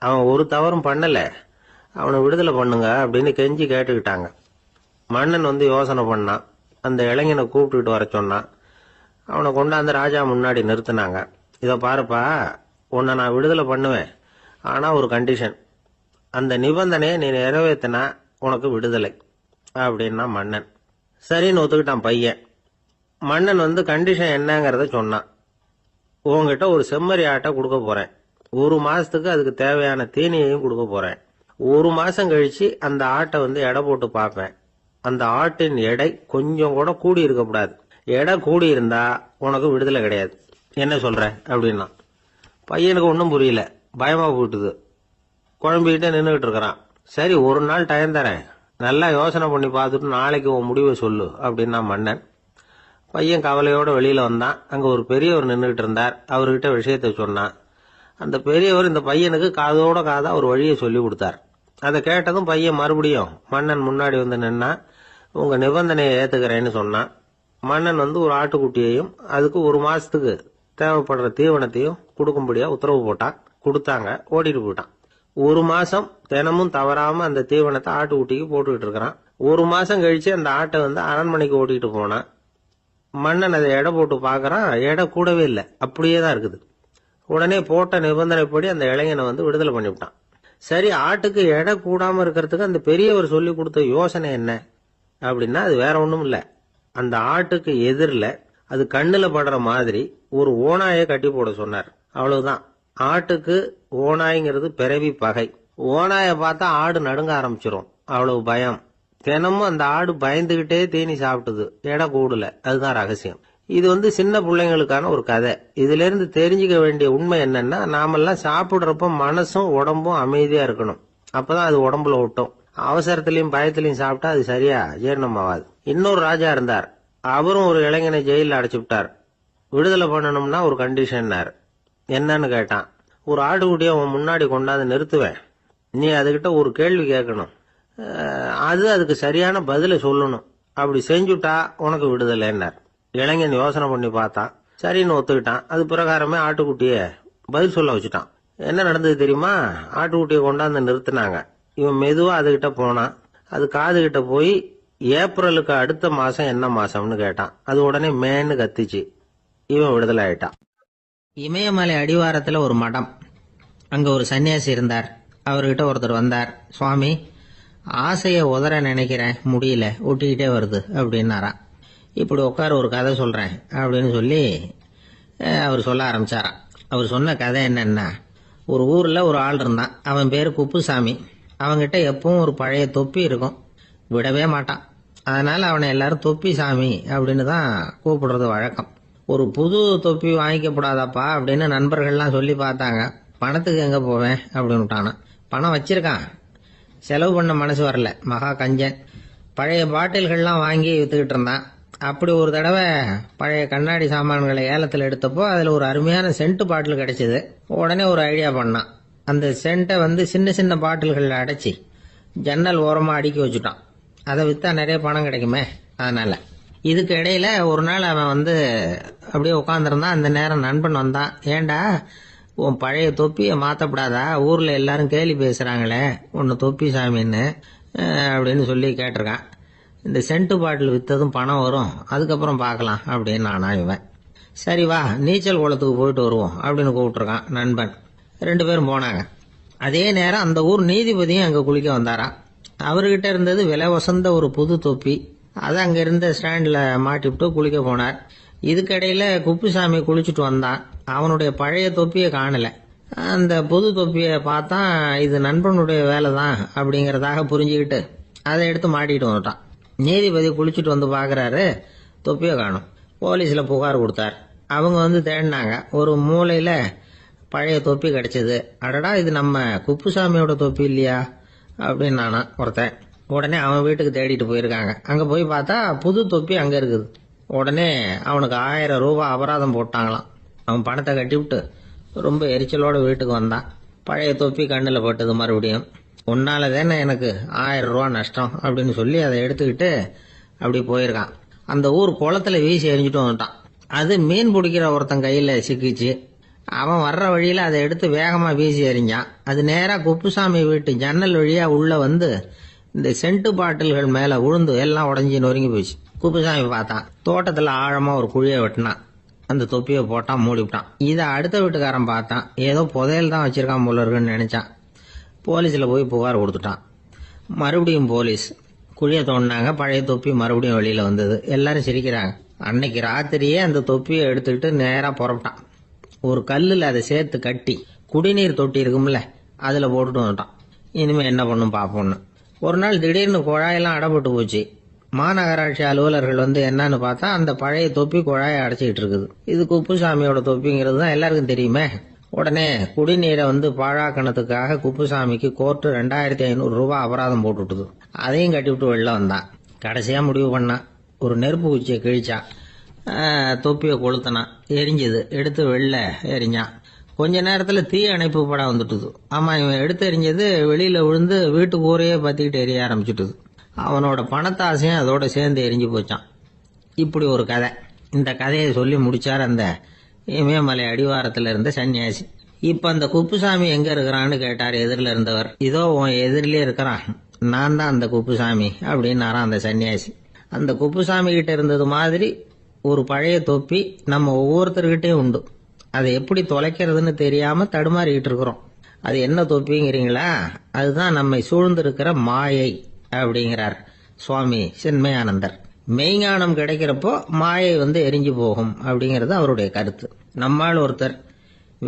அவன் ஒரு தவறும் பண்ணல, அவனை விடுதலை பண்ணுங்க அப்படின்னு கெஞ்சி கேட்டுக்கிட்டாங்க. மன்னன் யோசனை பண்ணான். அந்த இளைஞனை கூப்பிட்டுட்டு வர சொன்னான். அவனை கொண்டாந்து ராஜா முன்னாடி நிறுத்தினாங்க. இதை பாருப்பா, உன்னை நான் விடுதலை பண்ணுவேன், ஆனா ஒரு கண்டிஷன். அந்த நிபந்தனையை நீ நிறைவேற்றினா உனக்கு விடுதலை அப்படின்னா மன்னன். சரின்னு ஒத்துக்கிட்டான் பையன். மன்னன் கண்டிஷன் என்னங்கிறத சொன்னான். உங்ககிட்ட ஒரு செம்மறி ஆட்டை கொடுக்க போறேன். 1 மாசத்துக்கு அதுக்கு தேவையான தீனியையும் கொடுக்க போறேன். 1 மாசம் கழிச்சு அந்த ஆட்டை எடை போட்டு பார்ப்பேன். அந்த ஆட்டின் எடை கொஞ்சம் கூட கூடி இருக்கக்கூடாது. எடை கூடி இருந்தா உனக்கு விடுதலை கிடையாது. என்ன சொல்ற அப்படின்னா. பையனுக்கு ஒன்றும் புரியல, பயமா போயிட்டுது. குழம்பிக்கிட்டே நின்றுகிட்டு இருக்கிறான். சரி, ஒரு நாள் டைம் தரேன், நல்லா யோசனை பண்ணி பார்த்துட்டு நாளைக்கு உன் முடிவை சொல்லு அப்படின்னா மன்னன். பையன் கவலையோட வெளியில வந்தான். அங்க ஒரு பெரியவர் நின்றுகிட்டு இருந்தார். அவர்கிட்ட விஷயத்த சொன்னான். அந்த பெரியவர் இந்த பையனுக்கு காதோட காதா ஒரு வழியை சொல்லி கொடுத்தார். அதை கேட்டதும் பையன் மறுபடியும் மன்னன் முன்னாடி நின்னா, உங்க நிபந்தனையை ஏத்துக்கிறேன்னு சொன்னான். மன்னன் ஒரு ஆட்டுக்குட்டியையும் அதுக்கு 1 மாசத்துக்கு தேவைப்படுற தீவனத்தையும் கொடுக்கும்படியா உத்தரவு போட்டான். கொடுத்தாங்க. ஓடிட்டு போயிட்டான். 1 மாசம் தினமும் தவறாம அந்த தீவனத்தை ஆட்டுக்குட்டிக்கு போட்டுக்கிட்டு இருக்கிறான். 1 மாசம் கழிச்சு அந்த ஆட்டை அரண்மனைக்கு ஓட்டிட்டு போனான். மன்னன் அதை எடை போட்டு பாக்குறான். எடை கூடவே இல்லை, அப்படியே தான் இருக்குது. உடனே போட்ட நிபந்தனைப்படி அந்த இளைஞனை விடுதலை பண்ணிவிட்டான். சரி, ஆட்டுக்கு எடை கூடாம இருக்கிறதுக்கு அந்த பெரியவர் சொல்லி கொடுத்த யோசனை என்ன அப்படின்னா, அது வேற ஒண்ணும் இல்ல. அந்த ஆட்டுக்கு எதிரில் அது கண்ணுல படுற மாதிரி ஒரு ஓநாயை கட்டி போட சொன்னார். அவ்வளவுதான். ஆட்டுக்கு ஓநாய்ங்கிறது பிறவி பகை. ஓநாயை பார்த்தா ஆடு நடுங்க ஆரம்பிச்சிரும், அவ்வளவு பயம். தினமும் அந்த ஆடு பயந்துகிட்டே தீனி சாப்பிட்டுது, எடை கூடல. அதுதான் ரகசியம். இது சின்ன பிள்ளைங்களுக்கான ஒரு கதை. இதுல இருந்து தெரிஞ்சுக்க வேண்டிய உண்மை என்னன்னா, நாமெல்லாம் சாப்பிடுறப்ப மனசும் உடம்பும் அமைதியா இருக்கணும். அப்பதான் அது உடம்புல ஒட்டும். அவசரத்திலையும் பயத்திலையும் சாப்பிட்டா அது சரியா ஜீரணம் ஆகாது. இன்னொரு ராஜா இருந்தார். அவரும் ஒரு இளைஞனை ஜெயில அடைச்சு விட்டார். விடுதலை பண்ணணும்னா ஒரு கண்டிஷன்னார். என்னன்னு கேட்டான். ஒரு ஆட்டுக்குட்டியை உன் முன்னாடி கொண்டாந்து நிறுத்துவேன், நீ அதுகிட்ட ஒரு கேள்வி கேட்கணும், அதுக்கு சரியான பதில சொல்லணும். அப்படி செஞ்சுட்டா உனக்கு விடுதலைன்னார். இளைஞன் யோசனை பண்ணி பார்த்தான். சரின்னு ஒத்துக்கிட்டான். அது பிரகாரமே ஆட்டுக்குட்டிய பதில் சொல்ல வச்சுட்டான். என்ன நடந்தது தெரியுமா? ஆட்டுக்குட்டியை கொண்டாந்து நிறுத்தினாங்க. இவன் மெதுவா அதுகிட்ட போனான். அது காதுகிட்ட போய் ஏப்ரலுக்கு அடுத்த மாசம் என்ன மாசம்னு கேட்டான். அது உடனே மேன்னு கத்திச்சு. இவன் விடுதலை ஆயிட்டான். இமயமலை அடிவாரத்துல ஒரு மடம். அங்க ஒரு சன்னியாசி இருந்தார். அவர்கிட்ட ஒருத்தர் வந்தார். சுவாமி, ஆசைய உதற நினைக்கிறேன், முடியல, ஒட்டிக்கிட்டே வருது அப்படின்னாராம். இப்படி உட்கார, ஒரு கதை சொல்றேன் அப்படின்னு சொல்லி அவர் சொல்ல ஆரம்பிச்சாராம். அவர் சொன்ன கதை என்னன்னா, ஒரு ஊர்ல ஒரு ஆள் இருந்தான். அவன் பேரு குப்புசாமி. அவன்கிட்ட எப்பவும் ஒரு பழைய தொப்பி இருக்கும், விடவே மாட்டான். அதனால அவனை எல்லாரும் தொப்பி சாமி அப்படின்னு தான் கூப்பிடுறது வழக்கம். ஒரு புது தொப்பி வாங்கிக்கப்படாதாப்பா அப்படின்னு நண்பர்கள்லாம் சொல்லி பார்த்தாங்க. பணத்துக்கு எங்க போவேன் அப்படின்னு விட்டானா. பணம் வச்சிருக்கான், செலவு பண்ண மனசு வரல, மகா கஞ்சன். பழைய பாட்டில்கள்லாம் வாங்கி வித்துக்கிட்டு இருந்தான். அப்படி ஒரு தடவை பழைய கண்ணாடி சாமான்களை ஏலத்தில் எடுத்தப்போ அதில் ஒரு அருமையான சென்ட் பாட்டில் கிடைச்சது. உடனே ஒரு ஐடியா பண்ணான். அந்த சென்ட்டை சின்ன சின்ன பாட்டில்களில் அடைச்சி ஜன்னல் ஓரமாக அடுக்கி வச்சுட்டான். அதை விற்றா நிறைய பணம் கிடைக்குமே, அதனால. இதுக்கு இடையில ஒரு நாள் அவன் அப்படியே உட்காந்துருந்தான். அந்த நேரம் நண்பன் வந்தான். ஏண்டா, உன் பழைய தொப்பியை மாற்றப்படாதா? ஊரில் எல்லாரும் கேலி பேசுகிறாங்களே உன்னை தொப்பி சாமின்னு அப்படின்னு சொல்லி கேட்டிருக்கான். இந்த சென்ட் பாட்டில் விற்றதும் பணம் வரும், அதுக்கப்புறம் பார்க்கலாம் அப்படின்னு நானா இவன். சரி வா, நீச்சல் குளத்துக்கு போயிட்டு வருவோம் அப்படின்னு கூப்பிட்டுருக்கான் நண்பன். 2 பேரும் போனாங்க. அதே நேரம் அந்த ஊர் நீதிபதியும் அங்கே குளிக்க வந்தாராம். அவர்கிட்ட இருந்தது விலை வசந்த ஒரு புது தொப்பி. அதை அங்கே இருந்த ஸ்டாண்டில் மாட்டிவிட்டு குளிக்க போனார். இதுக்கிடையில குப்புசாமி குளிச்சுட்டு வந்தான். அவனுடைய பழைய தொப்பியை காணல. அந்த புது தொப்பியை பார்த்தா இது நண்பனுடைய வேலை தான் அப்படிங்கிறதாக புரிஞ்சுக்கிட்டு அதை எடுத்து மாட்டிக்கிட்டு வந்துட்டான். நீதிபதி குளிச்சுட்டு வந்து பார்க்குறாரு, தொப்பியை காணும். போலீஸில் புகார் கொடுத்தார். அவங்க தேடினாங்க. ஒரு மூலையில் பழைய தொப்பி கிடைச்சது. அடடா, இது நம்ம குப்புசாமியோட தொப்பி இல்லையா அப்படின்னு நானா ஒருத்தன். உடனே அவன் வீட்டுக்கு தேடிட்டு போயிருக்காங்க. அங்கே போய் பார்த்தா புது தொப்பி அங்கே இருக்குது. உடனே அவனுக்கு 1000 ரூபாய் அபராதம் போட்டாங்களாம். அவன் பணத்தை கட்டிவிட்டு ரொம்ப எரிச்சலோட வீட்டுக்கு வந்தான். பழைய தொப்பி கண்ணில் பட்டது. மறுபடியும், உன்னால தானே எனக்கு 1000 ரூபா நஷ்டம் அப்படின்னு சொல்லி அதை எடுத்துக்கிட்டு அப்படி போயிருக்கான். அந்த ஊர் குளத்துல வீசி எரிஞ்சுட்டு வந்துட்டான். அது மீன் பிடிக்கிற ஒருத்தன் கையில் சிக்கிச்சு. அவன் வர்ற வழியில் அதை எடுத்து வேகமாக வீசி எறிஞ்சான். அது நேராக குப்புசாமி வீட்டு ஜன்னல் வழியாக உள்ள இந்த சென்ட்டு பாட்டில்கள் மேலே உழுந்து எல்லாம் உடஞ்சி நொறுங்கி போச்சு. குப்புசாமி பார்த்தான். தோட்டத்தில் ஆழமாக ஒரு குழியை வெட்டினான். அந்த தொப்பியை போட்டான், மூடிவிட்டான். இதை அடுத்த வீட்டுக்காரன் பார்த்தான். ஏதோ புதையல் தான் வச்சிருக்கான் போல இருக்குன்னு நினைச்சான். போலீஸில் போய் புகார் கொடுத்துட்டான். மறுபடியும் போலீஸ் குழியை தோண்டினாங்க. பழைய தொப்பி மறுபடியும் வெளியில் வந்தது. எல்லாரும் சிரிக்கிறாங்க. அன்னைக்கு ராத்திரியே அந்த தொப்பியை எடுத்துக்கிட்டு நேராக புறப்பட்டான். ஒரு கல்லில் அதை சேர்த்து கட்டி குடிநீர் தொட்டி இருக்கும்ல, அதில் போட்டுட்டு வந்துட்டான். இனிமேல் என்ன பண்ணும் பார்ப்போம்னு. ஒரு நாள் திடீர்னு குழாயெல்லாம் அடைப்பட்டு போச்சு. மாநகராட்சி அலுவலர்கள் என்னன்னு பார்த்தா அந்த பழைய தொப்பி குழாயை அடைச்சிக்கிட்டு இருக்குது. இது குப்புசாமியோட தொப்பிங்கிறது தான் எல்லாருக்கும் தெரியுமே. உடனே குடிநீரை பாழாக்கணத்துக்காக குப்புசாமிக்கு கோர்ட்டு 2500 ரூபாய் அபராதம் போட்டுவிட்டுது. அதையும் கட்டிவிட்டு வெளில வந்தான். கடைசியாக முடிவு பண்ணான். ஒரு நெருப்பு குச்சியை கிழிச்சான். தொப்பியை கொளுத்தினான். எரிஞ்சது. எடுத்து வெளில எரிஞ்சான். கொஞ்ச நேரத்தில் தீ அணைப்பு படம் வந்துட்டுது. ஆமாம், இவன் எடுத்து எரிஞ்சது வெளியில் விழுந்து வீட்டு கூரையே பற்றிக்கிட்டு எரிய ஆரம்பிச்சுட்டுது. அவனோட பணத்தாசையும் அதோட சேர்ந்து எரிஞ்சு போச்சான். இப்படி ஒரு கதை. இந்த கதையை சொல்லி முடிச்சார் அந்த இமயமலை அடிவாரத்தில் இருந்த சன்னியாசி. இப்ப அந்த குப்புசாமி எங்க இருக்கிறான்னு கேட்டார் எதிரில் இருந்தவர். இதோ உன் எதிரிலே இருக்கிறான், நான் தான் அந்த குப்புசாமி அப்படின்னாரான் அந்த சன்னியாசி. அந்த குப்புசாமி கிட்ட இருந்தது மாதிரி ஒரு பழைய தொப்பி நம்ம ஒவ்வொருத்தர்கிட்டையும் உண்டு. அதை எப்படி தொலைக்கிறதுன்னு தெரியாம தடுமாறிக்கிட்டு இருக்கிறோம். அது என்ன தொப்பிங்கிறீங்களா? அதுதான் நம்மை சூழ்ந்திருக்கிற மாயை அப்படிங்கிறார் சுவாமி சின்மயானந்தர். மெய்ஞானம் கிடைக்கிறப்போ மாயை எரிஞ்சு போகும் அப்படிங்கிறது அவருடைய கருத்து. நம்மால் ஒருத்தர்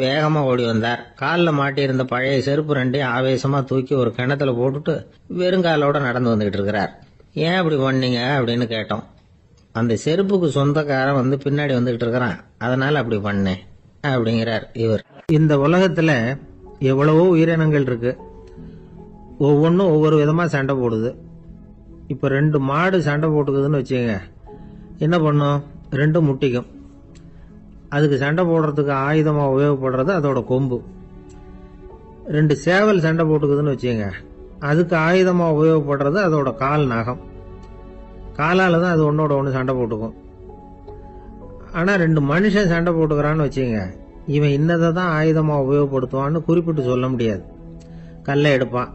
வேகமா ஓடி வந்தார். காலில் மாட்டியிருந்த பழைய செருப்பு 2 ஆவேசமா தூக்கி ஒரு கிணத்துல போட்டுட்டு வெறுங்காலோட நடந்து வந்துகிட்டு இருக்கிறார். ஏன் அப்படி பண்ணீங்க அப்படின்னு கேட்டோம். அந்த செருப்புக்கு சொந்தக்காரன் பின்னாடி வந்துகிட்டு இருக்கிறான், அதனால அப்படி பண்ணேன் அப்படிங்கிறார் இவர். இந்த உலகத்துல எவ்வளவோ உயிரினங்கள் இருக்கு. ஒவ்வொன்றும் ஒவ்வொரு விதமா சண்டை போடுது. இப்ப 2 மாடு சண்டை போட்டுக்குதுன்னு வச்சுங்க, என்ன பண்ணும்? 2 முட்டிக்கும். அதுக்கு சண்டை போடுறதுக்கு ஆயுதமா உபயோகப்படுறது அதோட கொம்பு. 2 சேவல் சண்டை போட்டுக்குதுன்னு வச்சுங்க, அதுக்கு ஆயுதமா உபயோகப்படுறது அதோட கால் நகம். காலால தான் அது ஒன்னோட ஒன்று சண்டை போட்டுக்கும். ஆனால் 2 மனுஷன் சண்டை போட்டுக்கிறான்னு வச்சுங்க, இவன் இன்னதை தான் ஆயுதமாக உபயோகப்படுத்துவான்னு குறிப்பிட்டு சொல்ல முடியாது. கல்லை எடுப்பான்,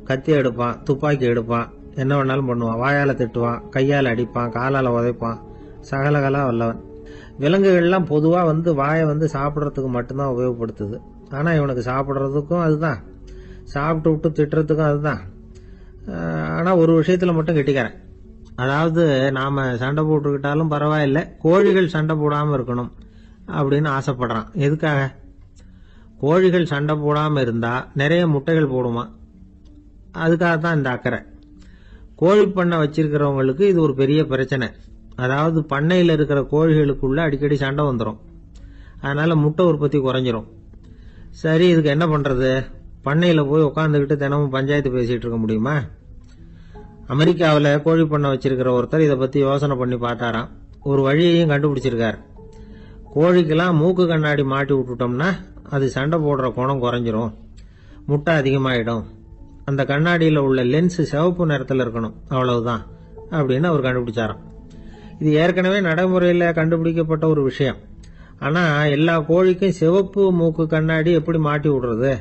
கத்தி எடுப்பான், துப்பாக்கி எடுப்பான், என்ன வேணாலும் பண்ணுவான். வாயால் திட்டுவான், கையால் அடிப்பான், காலால் உதைப்பான், சகலகலா வல்லவன். விலங்குகள்லாம் பொதுவாக வாயை சாப்பிட்றதுக்கு மட்டும்தான் உபயோகப்படுத்துது. ஆனால் இவனுக்கு சாப்பிட்றதுக்கும் அதுதான், சாப்பிட்டு விட்டு திட்டுறதுக்கும் அதுதான். ஆனால் ஒரு விஷயத்தில் மட்டும் கெட்டிக்கிறேன். அதாவது நாம் சண்டை போட்டுக்கிட்டாலும் பரவாயில்லை, கோழிகள் சண்டை போடாமல் இருக்கணும் அப்படின்னு ஆசைப்படுறான். எதுக்காக? கோழிகள் சண்டை போடாமல் இருந்தால் நிறைய முட்டைகள் போடுமா, அதுக்காக தான் இந்த அக்கறை. கோழி பண்ணை வச்சிருக்கிறவங்களுக்கு இது ஒரு பெரிய பிரச்சனை. அதாவது பண்ணையில் இருக்கிற கோழிகளுக்குள்ள அடிக்கடி சண்டை வந்துடும், அதனால முட்டை உற்பத்தி குறைஞ்சிரும். சரி, இதுக்கு என்ன பண்ணுறது? பண்ணையில் போய் உட்காந்துக்கிட்டு தினமும் பஞ்சாயத்து பேசிகிட்டு இருக்க முடியுமா? அமெரிக்காவில் கோழி பண்ணை வச்சிருக்கிற ஒருத்தர் இதை பற்றி யோசனை பண்ணி பார்த்தாராம். ஒரு வழியையும் கண்டுபிடிச்சிருக்கார். கோழிக்கெல்லாம் மூக்கு கண்ணாடி மாட்டி விட்டுட்டோம்னா அது சண்டை போடுற குணம் குறைஞ்சிரும், முட்டை அதிகமாகிடும். அந்த கண்ணாடியில் உள்ள லென்ஸ் சிவப்பு நிறத்தில் இருக்கணும், அவ்வளவுதான் அப்படின்னு அவர் கண்டுபிடிச்சாராம். இது ஏற்கனவே நடைமுறையில் கண்டுபிடிக்கப்பட்ட ஒரு விஷயம். ஆனால் எல்லா கோழிக்கும் சிவப்பு மூக்கு கண்ணாடி எப்படி மாட்டி விடுறது?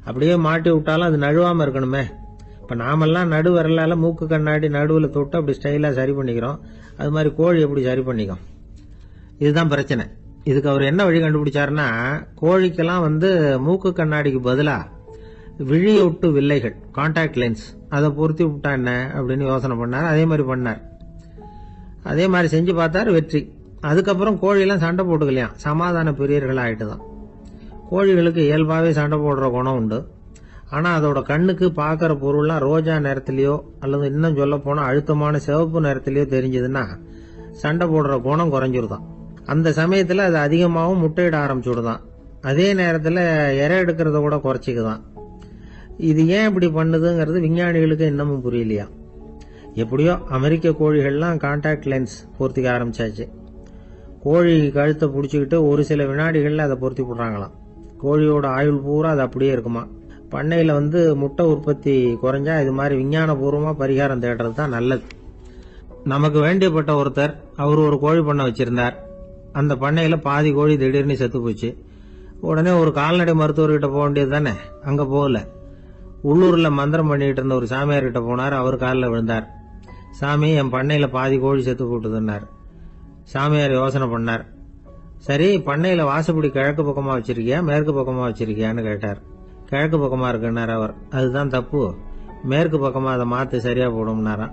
அப்படியே மாட்டி விட்டாலும் அது நழுவாமல் இருக்கணுமே. இப்போ நாமெல்லாம் நடு வரலால மூக்கு கண்ணாடி நடுவில் தொட்டு அப்படி ஸ்டைலாக சரி பண்ணிக்கிறோம், அது மாதிரி கோழி எப்படி சரி பண்ணிக்கும்? இதுதான் பிரச்சனை. இதுக்கு அவர் என்ன வழி கண்டுபிடிச்சாருன்னா, கோழிக்கெல்லாம் மூக்கு கண்ணாடிக்கு பதிலாக விழியொட்டு வில்லைகள், கான்டாக்ட் லென்ஸ், அதை பொருத்தி விட்டா என்ன அப்படின்னு யோசனை பண்ணார். அதே மாதிரி பண்ணார். அதே மாதிரி செஞ்சு பார்த்தார், வெற்றி. அதுக்கப்புறம் கோழியெல்லாம் சண்டை போட்டுக்கலையாம், சமாதான பிரியர்கள் ஆகிட்டு தான். கோழிகளுக்கு இயல்பாகவே சண்டை போடுற குணம் உண்டு. ஆனால் அதோட கண்ணுக்கு பார்க்குற பொருள்லாம் ரோஜா நிறத்துலையோ அல்லது இன்னும் சொல்ல போனால் அழுத்தமான சிவப்பு நிறத்துலையோ தெரிஞ்சதுன்னா சண்டை போடுற குணம் குறைஞ்சிருதான். அந்த சமயத்தில் அது அதிகமாகவும் முட்டையிட ஆரம்பிச்சுடுதான். அதே நேரத்தில் இறை எடுக்கிறத கூட குறைச்சிக்குதான். இது ஏன் இப்படி பண்ணுதுங்கிறது விஞ்ஞானிகளுக்கு இன்னமும் புரியலையா. எப்படியோ அமெரிக்க கோழிகள்லாம் கான்டாக்ட் லென்ஸ் பொருத்திக்க ஆரம்பிச்சாச்சு. கோழி கழுத்தை பிடிச்சிக்கிட்டு ஒரு சில வினாடிகளில் அதை பொருத்தி போடுறாங்களாம். கோழியோட ஆயுள் பூரா அது அப்படியே இருக்குமா. பண்ணையில் முட்டை உற்பத்தி குறைஞ்சா இது மாதிரி விஞ்ஞானபூர்வமாக பரிகாரம் தேடுறது தான் நல்லது. நமக்கு வேண்டியப்பட்ட ஒருத்தர், அவர் ஒரு கோழி பண்ணை வச்சிருந்தார். அந்த பண்ணையில் பாதி கோழி திடீர்னு செத்து போச்சு. உடனே ஒரு கால்நடை மருத்துவர்கிட்ட போக வேண்டியது தானே, அங்கே போகல. உள்ளூரில் மந்திரம் பண்ணிட்டு இருந்த ஒரு சாமியார்கிட்ட போனார். அவர் காலில் விழுந்தார். சாமி, என் பண்ணையில் பாதி கோழி செத்து போட்டுதுன்னார். சாமியார் யோசனை பண்ணார். சரி, பண்ணையில் வாசப்படி கிழக்கு பக்கமாக வச்சிருக்கியா மேற்கு பக்கமாக வச்சிருக்கியான்னு கேட்டார். கிழக்கு பக்கமாக இருக்குன்னார் அவர். அதுதான் தப்பு, மேற்கு பக்கமாக அதை மாற்றி சரியாக போடும்னாராம்.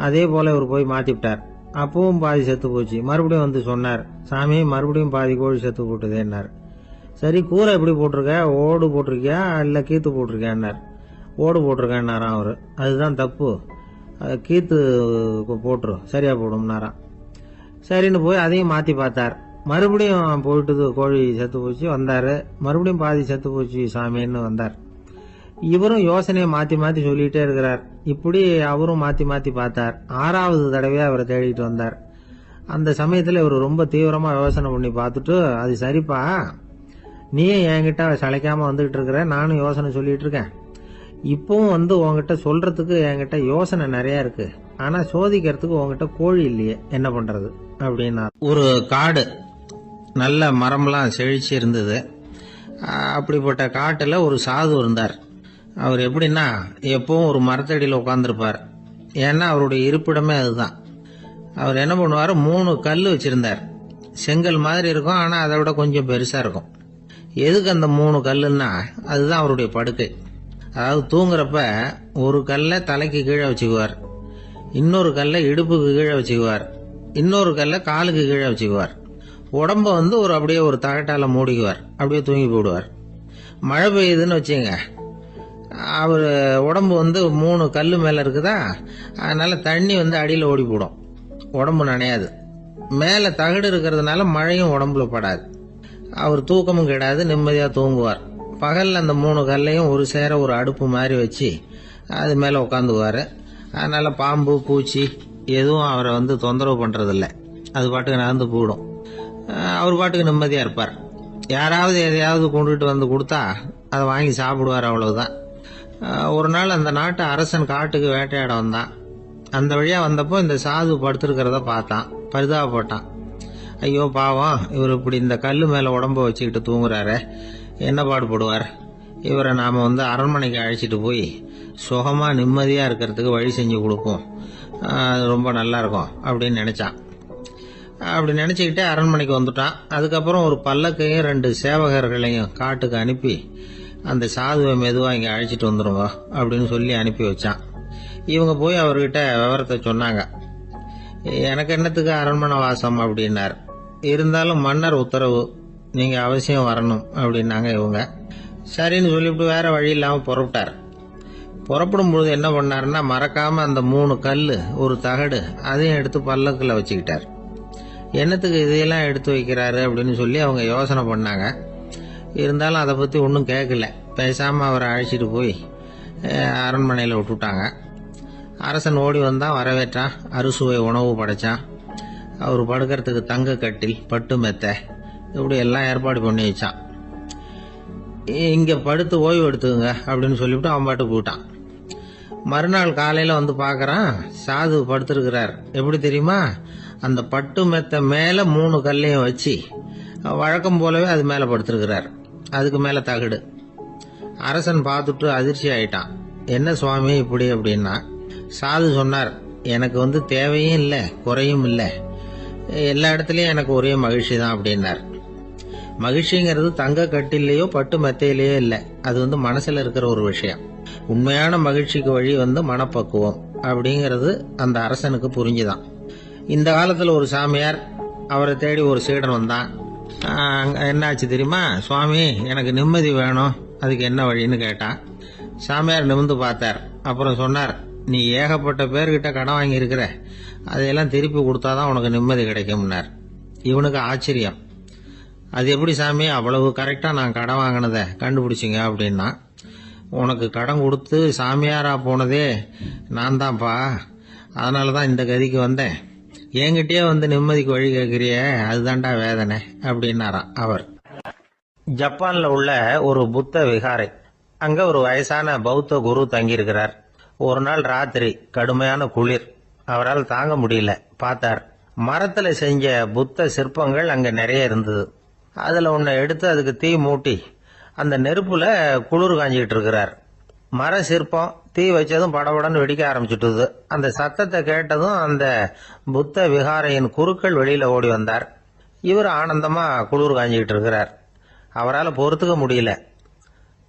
அதே போல் இவர் போய் மாற்றிவிட்டார். அப்பவும் பாதி செத்து போச்சு. மறுபடியும் சொன்னார், சாமி மறுபடியும் பாதி கோழி செத்து போட்டுதேன்னார். சரி, கூரை எப்படி போட்டிருக்க, ஓடு போட்டிருக்கியா இல்லை கீத்து போட்டிருக்கியான்னார். ஓடு போட்டிருக்கேன்னாராம் அவர். அதுதான் தப்பு, கீத்து போட்டுரு சரியாக போடும்னாராம். சரின்னு போய் அதையும் மாற்றி பார்த்தார். மறுபடியும் போயிட்டுது, கோழி செத்து போச்சு. வந்தார், மறுபடியும் பாதி செத்து போச்சு சாமின்னு வந்தார். இவரும் யோசனையை மாற்றி மாற்றி சொல்லிகிட்டே இருக்கிறார். இப்படி அவரும் மாற்றி மாற்றி பார்த்தார். 6வது தடவையாக அவரை தேடிட்டு வந்தார். அந்த சமயத்தில் இவர் ரொம்ப தீவிரமாக யோசனை பண்ணி பார்த்துட்டு, அது சரிப்பா, நீயும் என்கிட்ட சளைக்காமல் வந்துகிட்டு இருக்கிற, நானும் யோசனை சொல்லிட்டு இருக்கேன். இப்பவும் உங்ககிட்ட சொல்றதுக்கு என்கிட்ட யோசனை நிறைய இருக்கு, ஆனால் சோதிக்கிறதுக்கு உங்ககிட்ட கோழி இல்லையே, என்ன பண்றது அப்படின்னா. ஒரு காடு, நல்ல மரம்லாம் செழிச்சு இருந்தது. அப்படிப்பட்ட காட்டில் ஒரு சாது இருந்தார். அவர் எப்படின்னா, எப்பவும் ஒரு மரத்தடியில் உட்காந்துருப்பார். ஏன்னா அவருடைய இருப்பிடமே அதுதான். அவர் என்ன பண்ணுவார், 3 கல் வச்சிருந்தார். செங்கல் மாதிரி இருக்கும், ஆனால் அதை விட கொஞ்சம் பெருசாக இருக்கும். எதுக்கு அந்த 3 கல்லுன்னா, அதுதான் அவருடைய படுக்கை. அதாவது தூங்குறப்ப ஒரு கல்லை தலைக்கு கீழே வச்சுக்குவார், இன்னொரு கல்லை இடுப்புக்கு கீழே வச்சுக்குவார், இன்னொரு கல்லை காலுக்கு கீழே வச்சுக்குவார். உடம்ப அப்படியே ஒரு தகட்டால மூடிக்குவார், அப்படியே தூங்கி போடுவார். மழை பெய்யுதுன்னு வச்சுங்க, அவர் உடம்பு 3 கல் மேலே இருக்குதா, அதனால தண்ணி அடியில் ஓடி போடும், உடம்பு நனையாது. மேலே தகடு இருக்கிறதுனால மழையும் உடம்புல படாது. அவர் தூக்கமும் கிடாது, நிம்மதியாக தூங்குவார். பகலில் அந்த 3 கல்லையும் ஒரு சேர ஒரு அடுப்பு மாதிரி வச்சு அது மேலே உட்காந்துக்குவார். அதனால் பாம்பு பூச்சி எதுவும் அவரை தொந்தரவு பண்ணுறதில்ல, அது பாட்டுக்கு நடந்து போயிடும். அவர் பாட்டுக்கு நிம்மதியாக இருப்பார். யாராவது எதையாவது கொண்டுட்டு கொடுத்தா அதை வாங்கி சாப்பிடுவார், அவ்வளவுதான். ஒரு நாள் அந்த நாட்டு அரசன் காட்டுக்கு வேட்டையாட வந்தான். அந்த வழியாக வந்தப்போ இந்த சாது படுத்திருக்கிறத பார்த்தான், பரிதாபப்பட்டான். ஐயோ பாவம், இவர் இப்படி இந்த கல்லு மேல உடம்ப வச்சுக்கிட்டு தூங்குறாரு, என்ன பாடுபடுவார், இவரை நாம அரண்மனைக்கு அழைச்சிட்டு போய் சுகமா நிம்மதியா இருக்கிறதுக்கு வழி செஞ்சு கொடுப்போம், அது ரொம்ப நல்லா இருக்கும் அப்படின்னு நினைச்சான். அப்படி நினைச்சுக்கிட்டே அரண்மனைக்கு வந்துட்டான். அதுக்கப்புறம் ஒரு பல்லக்கையும் 2 சேவகர்களையும் காட்டுக்கு அனுப்பி அந்த சாதுவை மெதுவா இங்க அழைச்சிட்டு வந்துருங்க அப்படின்னு சொல்லி அனுப்பி வச்சான். இவங்க போய் அவர்கிட்ட விவரத்தை சொன்னாங்க. எனக்கு என்னத்துக்கு அரண்மனை வாசம் அப்படின்னார். இருந்தாலும் மன்னர் உத்தரவு, நீங்க அவசியம் வரணும் அப்படின்னாங்க இவங்க. சரின்னு சொல்லிவிட்டு வேற வழி இல்லாம புறப்பட்டார். புறப்படும் பொழுது என்ன பண்ணாருன்னா, மறக்காம அந்த 3 கல்லு, ஒரு தகடு அதையும் எடுத்து பல்லக்குல வச்சுக்கிட்டார். என்னத்துக்கு இதையெல்லாம் எடுத்து வைக்கிறாரு அப்படின்னு சொல்லி அவங்க யோசனை பண்ணாங்க. இருந்தாலும் அதை பத்தி ஒன்றும் கேட்கல. பேசாம அவரை அழைச்சிட்டு போய் அரண்மனையில் விட்டுட்டாங்க. அரசன் ஓடி வந்தான், வரவேற்றான், அறுசுவை உணவு படைச்சான். அவர் படுக்கிறதுக்கு தங்க கட்டில், பட்டு மெத்தை, இப்படி எல்லாம் ஏற்பாடு பண்ணி வச்சான். இங்க படுத்து ஓய்வு எடுத்துங்க அப்படின்னு சொல்லிவிட்டு அவன் பாட்டு போயிட்டான். மறுநாள் காலையில பார்க்கறான், சாது படுத்திருக்கிறார். எப்படி தெரியுமா, அந்த பட்டு மெத்த மேல 3 கல்லையும் வச்சு வழக்கம் போலவே அது மேல படுத்திருக்கிறார். அதுக்கு மேல தகடு. அரசன் பார்த்துட்டு அதிர்ச்சி ஆயிட்டான். என்ன சுவாமி இப்படி அப்படின்னா, சாது சொன்னார், எனக்கு தேவையும் இல்லை குறையும் இல்லை, எல்லா இடத்துலயும் எனக்கு ஒரே மகிழ்ச்சி தான் அப்படின்னார். மகிழ்ச்சிங்கிறது தங்க கட்டிலேயோ பட்டு மெத்தையிலேயோ இல்லை, அது மனசுல இருக்கிற ஒரு விஷயம். உண்மையான மகிழ்ச்சிக்கு வழி மனப்பக்குவம் அப்படிங்கிறது அந்த அரசனுக்கு புரிஞ்சுதான். இந்த காலத்துல ஒரு சாமியார், அவரை தேடி ஒரு சீடன் வந்தான். என்னாச்சு தெரியுமா, சுவாமி எனக்கு நிம்மதி வேணும், அதுக்கு என்ன வழின்னு கேட்டான். சாமியார் நிமிர்ந்து பார்த்தார். அப்புறம் சொன்னார், நீ ஏகப்பட்ட பேர்கிட்ட கடன் வாங்கி இருக்கிற, அதையெல்லாம் திருப்பி கொடுத்தாதான் உனக்கு நிம்மதி கிடைக்கும்னார். இவனுக்கு ஆச்சரியம். அது எப்படி சாமி, அவ்வளவு கரெக்டா நான் கடன் வாங்கினதை கண்டுபிடிச்சிங்க அப்படின்னா, உனக்கு கடன் கொடுத்து சாமியாரா போனதே நான் தான்ப்பா, அதனாலதான் இந்த கதிக்கு வந்தேன். என்கிட்டயே நிம்மதிக்கு வழி கேட்கிறிய, அதுதான்டா வேதனை அப்படின்னாராம் அவர். ஜப்பான்ல உள்ள ஒரு புத்த விகாரை, அங்க ஒரு வயசான பௌத்த குரு தங்கியிருக்கிறார். ஒரு நாள் ராத்திரி கடுமையான குளிர், அவரால் தாங்க முடியல. பார்த்தார், மரத்துல செஞ்ச புத்த சிற்பங்கள் அங்க நிறைய இருந்தது. அதுல ஒன்ன எடுத்து அதுக்கு தீ மூட்டி அந்த நெருப்புல குளிர் காஞ்சிட்டு இருக்கிறார். மர சிற்பம் தீ வச்சதும் படபடன்னு வெடிக்க ஆரம்பிச்சுட்டுது. அந்த சத்தத்தை கேட்டதும் அந்த புத்த விகாரையின் குருக்கள் வெளியில ஓடி வந்தார். இவர் ஆனந்தமா குளிர் காஞ்சிக்கிட்டு இருக்கிறார். அவரால் பொறுத்துக்க முடியல.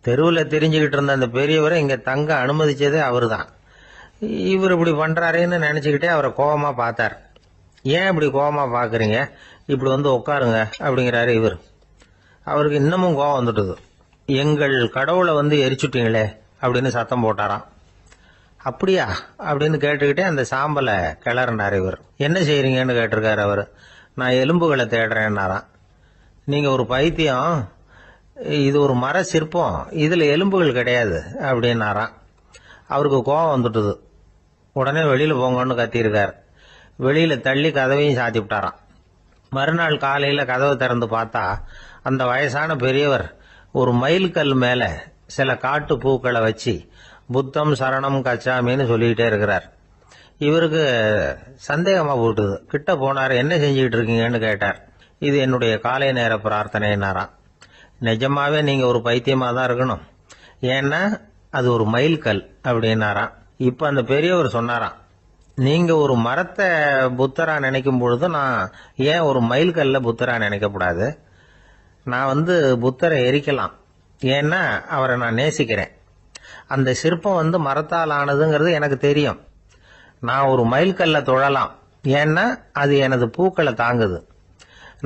தெருவில் தெரிஞ்சுக்கிட்டு இருந்த அந்த பெரியவரை இங்க தங்க அனுமதிச்சதே அவரு தான். இவர் இப்படி பண்றாருன்னு நினைச்சுக்கிட்டே அவரை கோபமா பார்த்தார். ஏன் இப்படி கோபமா பாக்குறீங்க, இப்படி உட்காருங்க அப்படிங்கிறாரு இவர். அவருக்கு இன்னமும் கோபம் வந்துட்டுது. எங்கள் கடவுளை எரிச்சுட்டீங்களே அப்படின்னு சத்தம் போட்டாராம். அப்படியா அப்படின்னு கேட்டுக்கிட்டே அந்த சாம்பலை கிளறினார் இவர். என்ன செய்யறீங்கன்னு கேட்டிருக்காரு அவர். நான் எலும்புகளை தேடுறேன்னாராம். நீங்க ஒரு பைத்தியம், இது ஒரு மர சிற்பம், இதுல எலும்புகள் கிடையாது அப்படின்னாராம். அவருக்கு கோபம் வந்துட்டுது. உடனே வெளியில போங்கன்னு கத்தியிருக்காரு. வெளியில தள்ளி கதவையும் சாத்தி விட்டாராம். மறுநாள் காலையில கதவை திறந்து பார்த்தா அந்த வயசான பெரியவர் ஒரு மைல்கல் மேல சில காட்டு பூக்களை வச்சு புத்தம் சரணம் கச்சாமின்னு சொல்லிக்கிட்டே இருக்கிறார். இவருக்கு சந்தேகமா போட்டுது. கிட்ட போனார். என்ன செஞ்சுக்கிட்டு இருக்கீங்கன்னு கேட்டார். இது என்னுடைய காலை நேர பிரார்த்தனைனாராம். நிஜமாவே நீங்க ஒரு பைத்தியமா தான் இருக்கணும், ஏன்னா அது ஒரு மைல்கல் அப்படின்னாராம். இப்ப அந்த பெரியவர் சொன்னாராம், நீங்க ஒரு மரத்தை புத்தரா நினைக்கும் பொழுது நான் ஏன் ஒரு மைல்கல்ல புத்தரா நினைக்கக்கூடாது? நான் புத்தரை எரிக்கலாம், ஏன்னா அவரை நான் நேசிக்கிறேன். அந்த சிற்பம் மரத்தால் ஆனதுங்கிறது எனக்கு தெரியும். நான் ஒரு மைல்கல்ல தொழலாம், ஏன்னா அது எனது பூக்களை தாங்குது.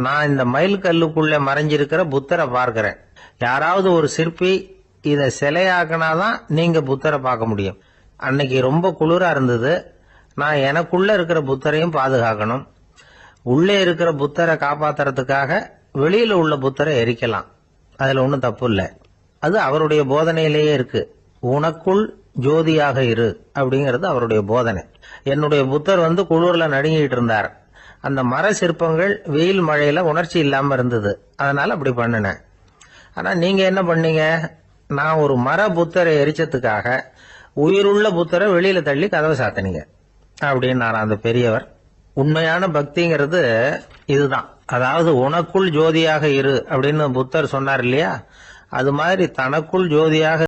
நான் இந்த மைல்கல்லுக்குள்ள மறைஞ்சிருக்கிற புத்தரை பார்க்கிறேன். யாராவது ஒரு சிற்பி இதை சிலையாக்கினாதான் நீங்க புத்தரை பார்க்க முடியும். அன்னைக்கு ரொம்ப குளிரா இருந்தது. நான் எனக்குள்ள இருக்கிற புத்தரையும் பாதுகாக்கணும். உள்ளே இருக்கிற புத்தரை காப்பாத்துறதுக்காக வெளியில உள்ள புத்தரை எரிக்கலாம், அதுல ஒன்றும் தப்பு இல்லை. அது அவருடைய போதனையிலேயே இருக்கு. உனக்குள் ஜோதியாக இரு அப்படிங்கிறது அவருடைய போதனை. என்னுடைய புத்தர் குளிர்ல நடுங்கிட்டு இருந்தார். அந்த மர சிற்பங்கள் வெயில் மழையில உணர்ச்சி இல்லாம இருந்தது, அதனால அப்படி பண்ணினேன். ஆனா நீங்க என்ன பண்ணீங்க? நான் ஒரு மர புத்தரை எரிச்சதுக்காக உயிருள்ள புத்தரை வெளியில தள்ளி கதவை சாத்தினீங்க அப்படின்னாரா அந்த பெரியவர். உண்மையான பக்திங்கிறது இதுதான். அதாவது உனக்குள் ஜோதியாக இரு அப்படின்னு புத்தர் சொன்னார் இல்லையா, அது மாதிரி தனக்குள் ஜோதியாக